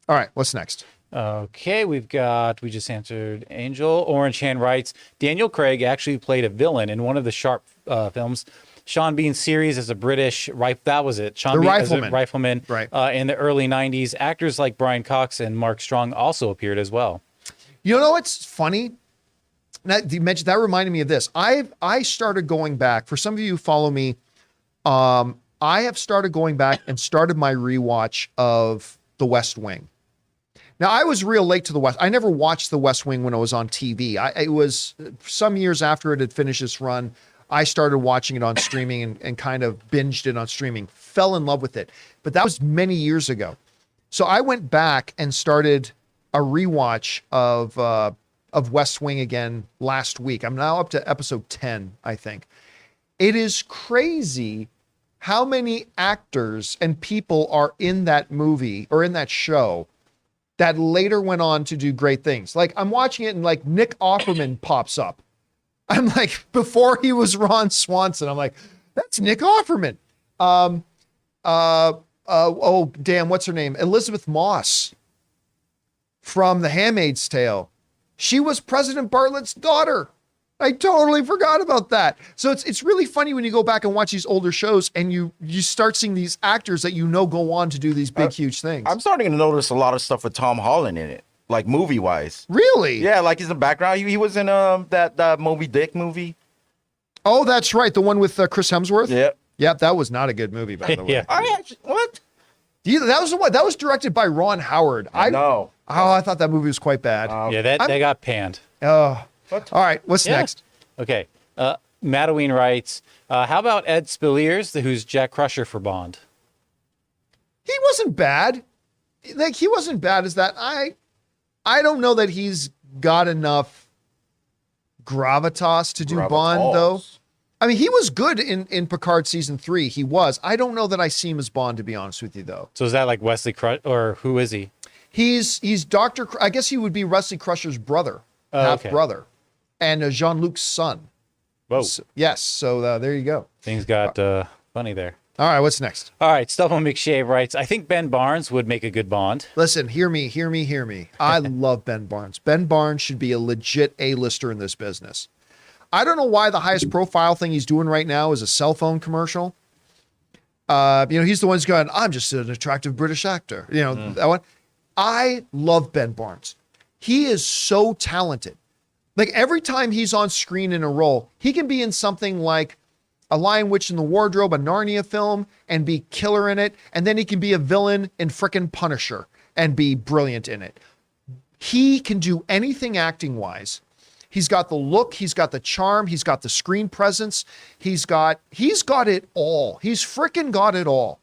All right, what's next? Okay, we just answered Angel. Orange Hand writes, Daniel Craig actually played a villain in one of the Sharp films. Sean Bean's series as a British that was it. Sean Bean as a rifleman. Right. In the early 90s. Actors like Brian Cox and Mark Strong also appeared as well. You know what's funny? That reminded me of this. I started going back. For some of you who follow me, I have started going back and started my rewatch of The West Wing. Now, I was real late to The West. I never watched The West Wing when it was on TV. It was some years after it had finished its run. I started watching it on streaming and kind of binged it on streaming. Fell in love with it. But that was many years ago. So I went back and started a rewatch of West Wing again last week. I'm now up to episode 10, I think. It is crazy how many actors and people are in that movie or in that show that later went on to do great things. Like I'm watching it and like Nick Offerman pops up. I'm like, before he was Ron Swanson, I'm like, that's Nick Offerman. Oh damn, what's her name? Elizabeth Moss from The Handmaid's Tale. She was President Bartlett's daughter. I totally forgot about that. So it's really funny when you go back and watch these older shows and you start seeing these actors that go on to do these big, huge things. I'm starting to notice a lot of stuff with Tom Holland in it, like movie-wise. Really? Yeah, like he's in the background. He was in that Moby Dick movie. Oh, that's right. The one with Chris Hemsworth? Yeah. Yep, that was not a good movie, by the way. Yeah. What? That was the one. That was directed by Ron Howard. I know. Oh, I thought that movie was quite bad. They got panned. Oh. All right, what's next? Okay. Madaween writes, how about Ed Spilliers, who's Jack Crusher for Bond? He wasn't bad. Like, he wasn't bad as that. I don't know that he's got enough gravitas to do Bond, though. I mean, he was good in Picard season 3. He was. I don't know that I see him as Bond, to be honest with you, though. So is that like Wesley Crusher, or who is he? He's Dr. I guess he would be Wesley Crusher's brother, half brother, and Jean-Luc's son. Whoa. So, yes. So there you go. Things got funny there. All right. What's next? All right. Stubble McShave writes, I think Ben Barnes would make a good Bond. Listen, hear me. I love Ben Barnes. Ben Barnes should be a legit A-lister in this business. I don't know why the highest profile thing he's doing right now is a cell phone commercial. He's the one who's going, I'm just an attractive British actor. That one. I love Ben Barnes. He is so talented. Like every time he's on screen in a role, he can be in something like A Lion, Witch, and the Wardrobe, a Narnia film, and be killer in it. And then he can be a villain in frickin' Punisher and be brilliant in it. He can do anything acting wise. He's got the look, he's got the charm, he's got the screen presence, he's got it all. He's frickin' got it all.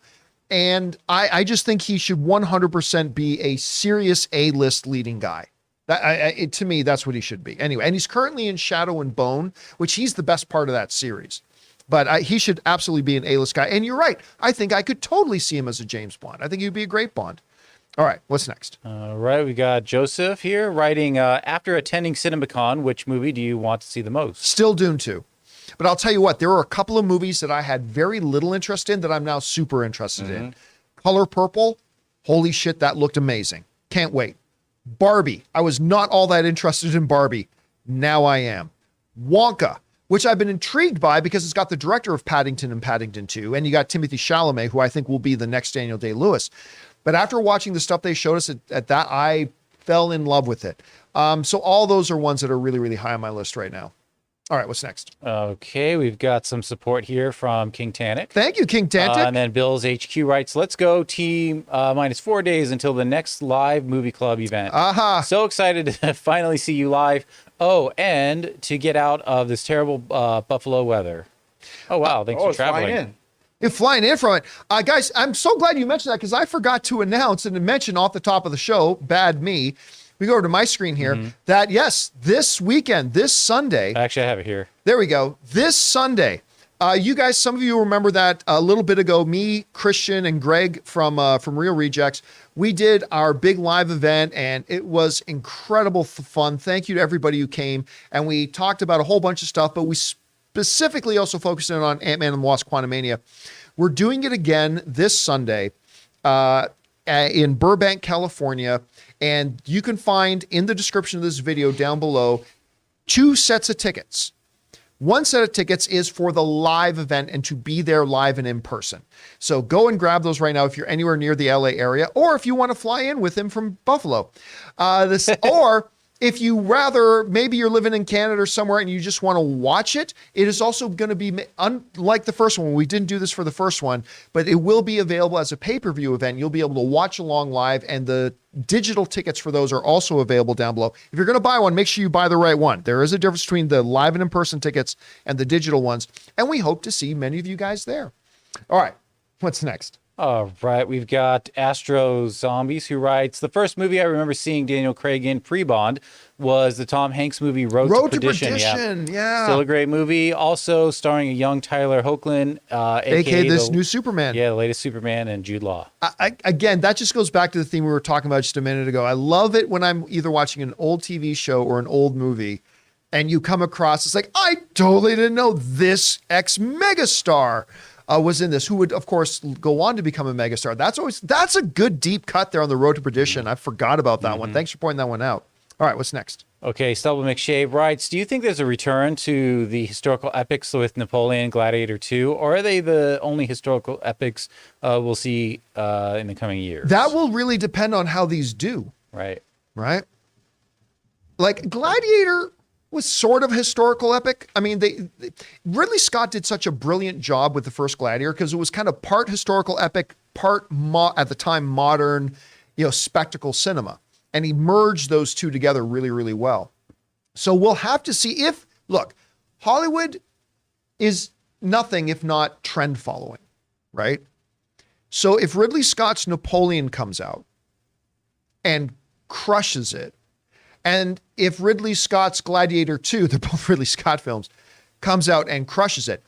And I just think he should 100% be a serious A-list leading guy. To me, that's what he should be. Anyway, and he's currently in Shadow and Bone, which he's the best part of that series. But he should absolutely be an A-list guy. And you're right. I think I could totally see him as a James Bond. I think he'd be a great Bond. All right, what's next? All right, we got Joseph here writing, after attending CinemaCon, which movie do you want to see the most? Still Dune 2. But I'll tell you what, there are a couple of movies that I had very little interest in that I'm now super interested in. Color Purple, holy shit, that looked amazing. Can't wait. Barbie, I was not all that interested in Barbie. Now I am. Wonka, which I've been intrigued by because it's got the director of Paddington and Paddington 2, and you got Timothée Chalamet, who I think will be the next Daniel Day-Lewis. But after watching the stuff they showed us at that, I fell in love with it. So all those are ones that are really, really high on my list right now. All right, what's next? Okay, we've got some support here from King Tannic. Thank you, King Tantic. And then Bill's HQ writes, let's go team minus 4 days until the next live movie club event. Aha. So excited to finally see you live. Oh, and to get out of this terrible Buffalo weather. Oh, wow. Thanks for it's flying traveling. in. You're flying in from it. Guys, I'm so glad you mentioned that because I forgot to announce and to mention off the top of the show, bad me. We go over to my screen here that, yes, this weekend, this Sunday. Actually, I have it here. There we go. This Sunday. You guys, some of you remember that a little bit ago, me, Christian, and Greg from Real Rejects, we did our big live event, and it was incredible fun. Thank you to everybody who came, and we talked about a whole bunch of stuff, but we specifically also focused in on Ant-Man and the Wasp: Quantumania. We're doing it again this Sunday in Burbank, California, and you can find in the description of this video down below 2 sets of tickets. One set of tickets is for the live event and to be there live and in person. So go and grab those right now if you're anywhere near the LA area, or if you want to fly in with him from Buffalo. Or if you rather, maybe you're living in Canada or somewhere and you just want to watch it, it is also going to be, unlike the first one, we didn't do this for the first one, but it will be available as a pay-per-view event. You'll be able to watch along live, and the digital tickets for those are also available down below. If you're going to buy one, make sure you buy the right one. There is a difference between the live and in-person tickets and the digital ones, and we hope to see many of you guys there. All right, what's next? All right, we've got Astro Zombies, who writes, the first movie I remember seeing Daniel Craig in pre-Bond was the Tom Hanks movie Road to Perdition. Yeah. Still a great movie. Also starring a young Tyler Hoechlin, AKA this new Superman. Yeah, the latest Superman, and Jude Law. Again, that just goes back to the theme we were talking about just a minute ago. I love it when I'm either watching an old TV show or an old movie, and you come across, it's like, I totally didn't know this ex-megastar was in this, who would, of course, go on to become a megastar. That's a good deep cut there on the Road to Perdition. I forgot about that one. Thanks for pointing that one out. All right, what's next? Okay, Stubble McShave writes, do you think there's a return to the historical epics with Napoleon, Gladiator 2, or are they the only historical epics we'll see in the coming years? That will really depend on how these do. Right. Like Gladiator was sort of historical epic. I mean, Ridley Scott did such a brilliant job with the first Gladiator because it was kind of part historical epic, part at the time modern, spectacle cinema, and he merged those two together really, really well. So we'll have to see look, Hollywood is nothing if not trend following, right? So if Ridley Scott's Napoleon comes out and crushes it, and if Ridley Scott's Gladiator 2, they're both Ridley Scott films, comes out and crushes it,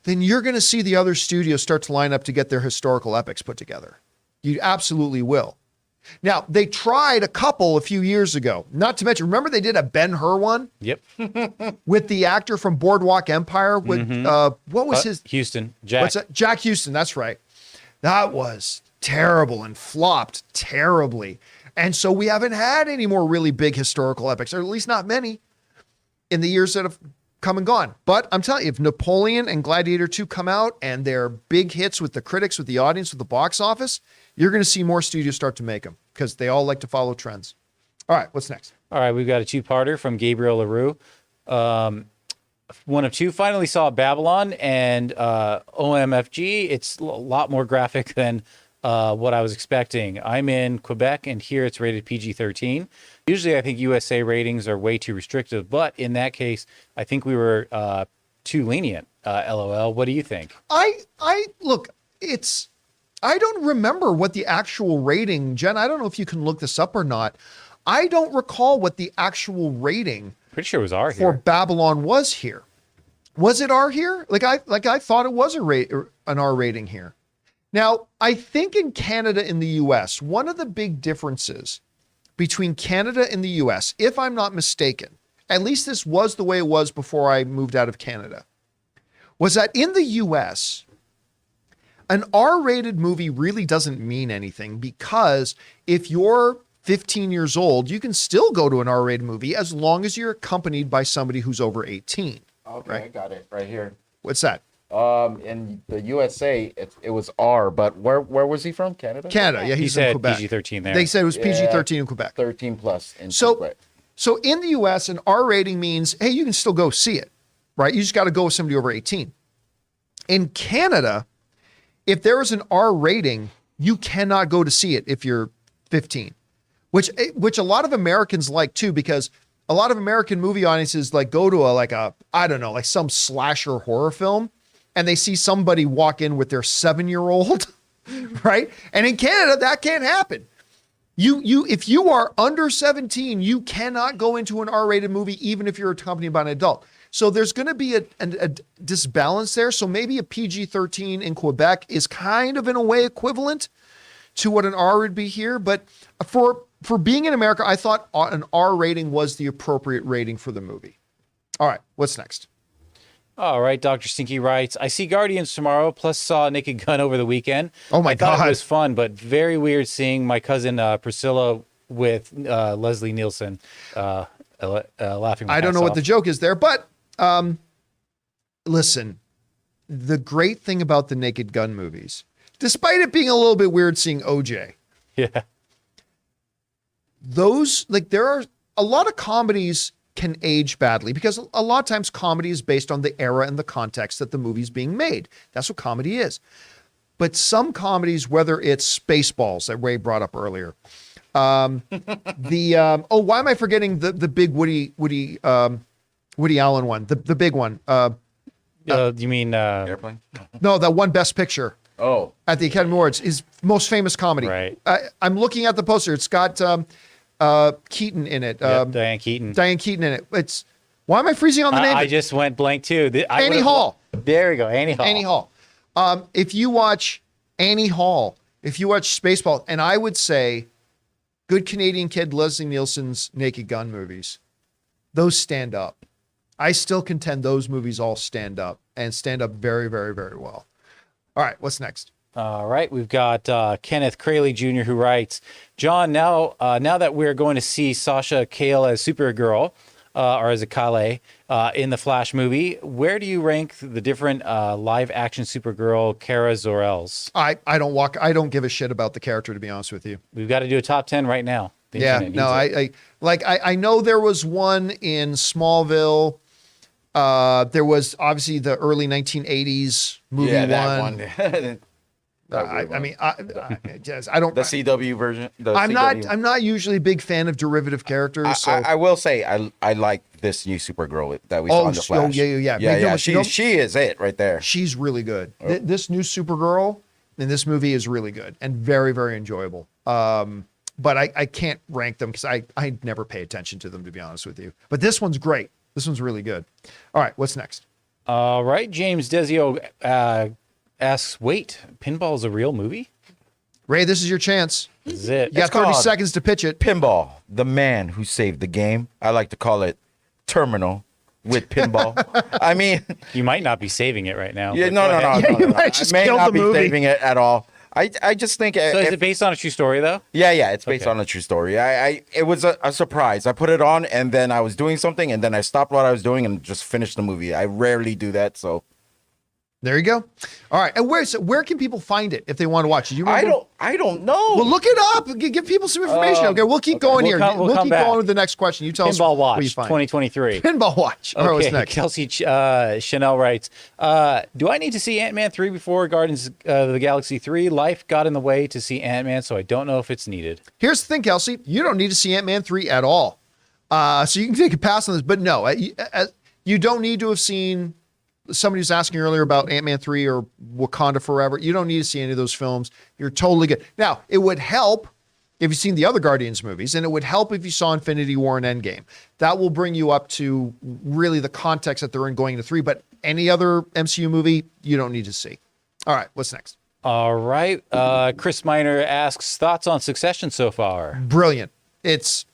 then you're going to see the other studios start to line up to get their historical epics put together. You absolutely will. Now, they tried a couple a few years ago, not to mention, remember they did a Ben-Hur one? Yep. With the actor from Boardwalk Empire? With what was his? Houston. Jack. What's that? Jack Houston, that's right. That was terrible and flopped terribly. And so we haven't had any more really big historical epics, or at least not many, in the years that have come and gone. But I'm telling you, if Napoleon and Gladiator 2 come out and they're big hits with the critics, with the audience, with the box office, you're going to see more studios start to make them because they all like to follow trends. All right, what's next? All right, we've got a two-parter from Gabriel LaRue. One of two, finally saw Babylon, and OMFG, it's a lot more graphic than what I was expecting. I'm in Quebec, and here it's rated PG-13. Usually I think USA ratings are way too restrictive, but in that case, I think we were too lenient, LOL. What do you think? Look, I don't remember what the actual rating, Jen, I don't know if you can look this up or not. I don't recall what the actual rating Pretty sure it was R for here. Babylon was here. Was it R here? I thought it was an R rating here. Now, I think in Canada and the US, one of the big differences between Canada and the US, if I'm not mistaken, at least this was the way it was before I moved out of Canada, was that in the US, an R-rated movie really doesn't mean anything because if you're 15 years old, you can still go to an R-rated movie as long as you're accompanied by somebody who's over 18. Okay, right? I got it right here. What's that? In the USA, it was R, but where was he from? Canada? Canada. Yeah, He he's in said Quebec. PG-13 there. They said it was PG-13 in Quebec. 13 plus in So Quebec. So in the US, an R rating means, hey, you can still go see it, right? You just got to go with somebody over 18. In Canada, if there is an R rating, you cannot go to see it if you're 15, which a lot of Americans like too, because a lot of American movie audiences like go to I don't know, like some slasher horror film, and they see somebody walk in with their 7-year-old, right? And in Canada, that can't happen. If you are under 17, you cannot go into an R-rated movie, even if you're accompanied by an adult. So there's going to be a disbalance there. So maybe a PG-13 in Quebec is kind of in a way equivalent to what an R would be here. But for being in America, I thought an R rating was the appropriate rating for the movie. All right, what's next? All right, Dr. Stinky writes, I see Guardians tomorrow, plus saw Naked Gun over the weekend. Oh my I thought God. it was fun, but very weird seeing my cousin Priscilla with Leslie Nielsen laughing. I don't know what the joke is there, but listen, the great thing about the Naked Gun movies, despite it being a little bit weird seeing OJ, Yeah. there are a lot of comedies can age badly because a lot of times comedy is based on the era and the context that the movie's being made. That's what comedy is. But some comedies, whether it's Spaceballs that Ray brought up earlier, why am I forgetting the big Woody Allen one, the big one? You mean Airplane? No, that one Best Picture Oh, at the Academy Awards, his most famous comedy. Right. I'm looking at the poster. It's got Keaton in it. Diane Keaton? Diane Keaton in it. Why am I freezing on the name? I just went blank too. Annie Hall. There we go. Annie Hall. Annie Hall. If you watch Annie Hall, if you watch Spaceball, and I would say Good Canadian Kid, Leslie Nielsen's Naked Gun movies, those stand up. I still contend those movies all stand up and stand up very, very, very well. All right, what's next? All right, we've got Kenneth Crayley Jr. who writes, John, now that we're going to see Sasha Cale as Supergirl, or as a Kale, in the Flash movie, where do you rank the different live action Supergirl Kara Zor-Els? I don't give a shit about the character, to be honest with you. We've got to do a top 10 right now. The Yeah, internet no, needs it. I know there was one in Smallville. There was obviously the early 1980s movie yeah, that one. one. I don't. The CW version. I'm not usually a big fan of derivative characters. So I will say I like this new Supergirl that we saw in the Flash. yeah. She is it right there. She's really good. This new Supergirl in this movie is really good and very, very enjoyable. But I can't rank them because I never pay attention to them, to be honest with you. But this one's great. This one's really good. All right, what's next? All right, James Desio asks, wait, Pinball's a real movie? Ray, this is your chance. This is it. You got 30 seconds to pitch it. Pinball, the man who saved the game. I like to call it Terminal with Pinball. I mean, You might not be saving it right now. yeah, but no, go no, ahead. no, no, You no. might just I may kill not the be movie. saving it at all. I just think So is it based on a true story, though? yeah, it's based Okay. on a true story. It was a surprise. I put it on and then I was doing something and then I stopped what I was doing and just finished the movie. I rarely do that, so There you go. All right, and where can people find it if they want to watch it? You remember? I don't know. Well, look it up. Give people some information. Okay, we'll keep going We'll here. come- we'll We'll come keep back. going with the next question. You tell us Pinball what you Watch find. 2023. Pinball Watch. All right, what's Okay, next? Kelsey Chanel writes, do I need to see Ant-Man 3 before Guardians of the Galaxy 3? Life got in the way to see Ant-Man, so I don't know if it's needed. Here's the thing, Kelsey. You don't need to see Ant-Man 3 at all. So you can take a pass on this, but no, you don't need to have seen. Somebody was asking earlier about Ant-Man 3 or Wakanda Forever. You don't need to see any of those films. You're totally good. Now, it would help if you've seen the other Guardians movies, and it would help if you saw Infinity War and Endgame. That will bring you up to really the context that they're in going to 3, but any other MCU movie, you don't need to see. All right, what's next? All right. Chris Miner asks, thoughts on Succession so far? Brilliant. It's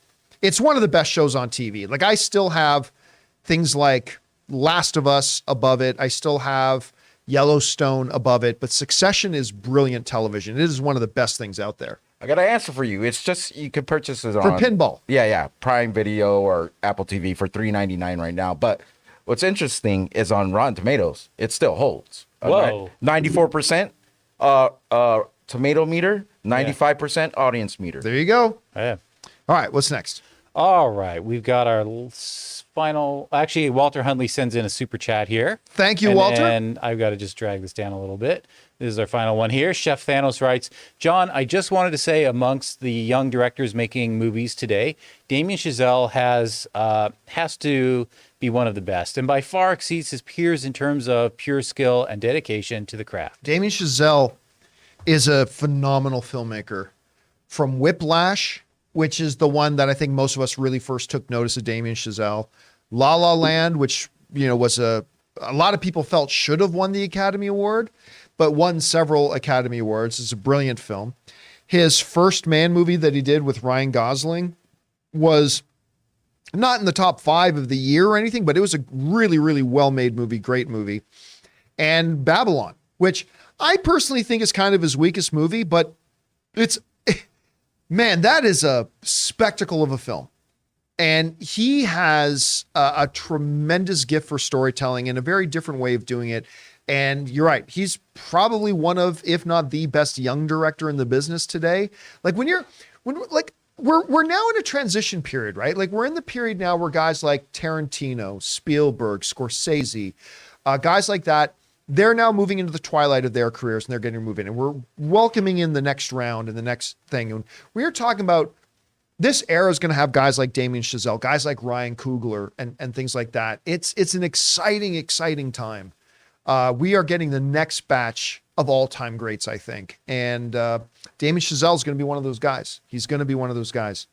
one of the best shows on TV. Like, I still have things like Last of Us above it. I still have Yellowstone above it, but Succession is brilliant television. It is one of the best things out there. I got an answer for you. It's just you can purchase it For on Pinball. Yeah, Prime Video or Apple TV for $3.99 right now. But what's interesting is on Rotten Tomatoes, it still holds. Whoa. 94% tomato meter, 95% audience meter. There you go. Yeah. All right, what's next? All right, we've got our final. Actually, Walter Huntley sends in a super chat here. Thank you, Walter. And I've got to just drag this down a little bit. This is our final one here. Chef Thanos writes, John, I just wanted to say amongst the young directors making movies today, Damien Chazelle has to be one of the best and by far exceeds his peers in terms of pure skill and dedication to the craft. Damien Chazelle is a phenomenal filmmaker. From Whiplash, which is the one that I think most of us really first took notice of Damien Chazelle. La La Land, which, was a lot of people felt should have won the Academy Award, but won several Academy Awards. It's a brilliant film. His First Man movie that he did with Ryan Gosling was not in the top 5 of the year or anything, but it was a really, really well-made movie, great movie. And Babylon, which I personally think is kind of his weakest movie, but man, that is a spectacle of a film. And he has a tremendous gift for storytelling and a very different way of doing it. And you're right. He's probably one of, if not the best young director in the business today. Like we're now in a transition period, right? Like we're in the period now where guys like Tarantino, Spielberg, Scorsese, guys like that, they're now moving into the twilight of their careers and they're getting to move in. And we're welcoming in the next round and the next thing. And we're talking about this era is going to have guys like Damien Chazelle, guys like Ryan Coogler and things like that. It's an exciting time. We are getting the next batch of all-time greats, I think. And Damien Chazelle is going to be one of those guys. He's going to be one of those guys.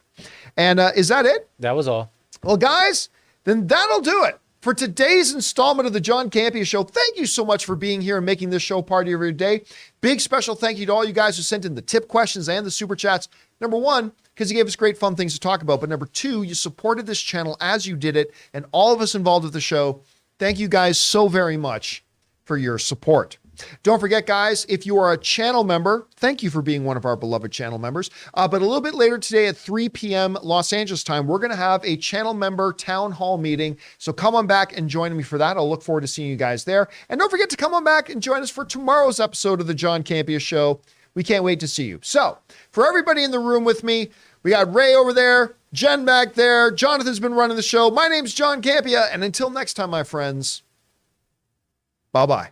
And is that it? That was all. Well, guys, then that'll do it for today's installment of the John Campea Show. Thank you so much for being here and making this show part of your day. Big special thank you to all you guys who sent in the tip questions and the super chats. Number one, because you gave us great fun things to talk about. But number two, you supported this channel as you did it. And all of us involved with the show, thank you guys so very much for your support. Don't forget, guys, if you are a channel member, thank you for being one of our beloved channel members. But a little bit later today at 3 p.m. Los Angeles time, we're going to have a channel member town hall meeting. So come on back and join me for that. I'll look forward to seeing you guys there. And don't forget to come on back and join us for tomorrow's episode of the John Campea Show. We can't wait to see you. So for everybody in the room with me, we got Ray over there, Jen back there. Jonathan's been running the show. My name's John Campea. And until next time, my friends, bye-bye.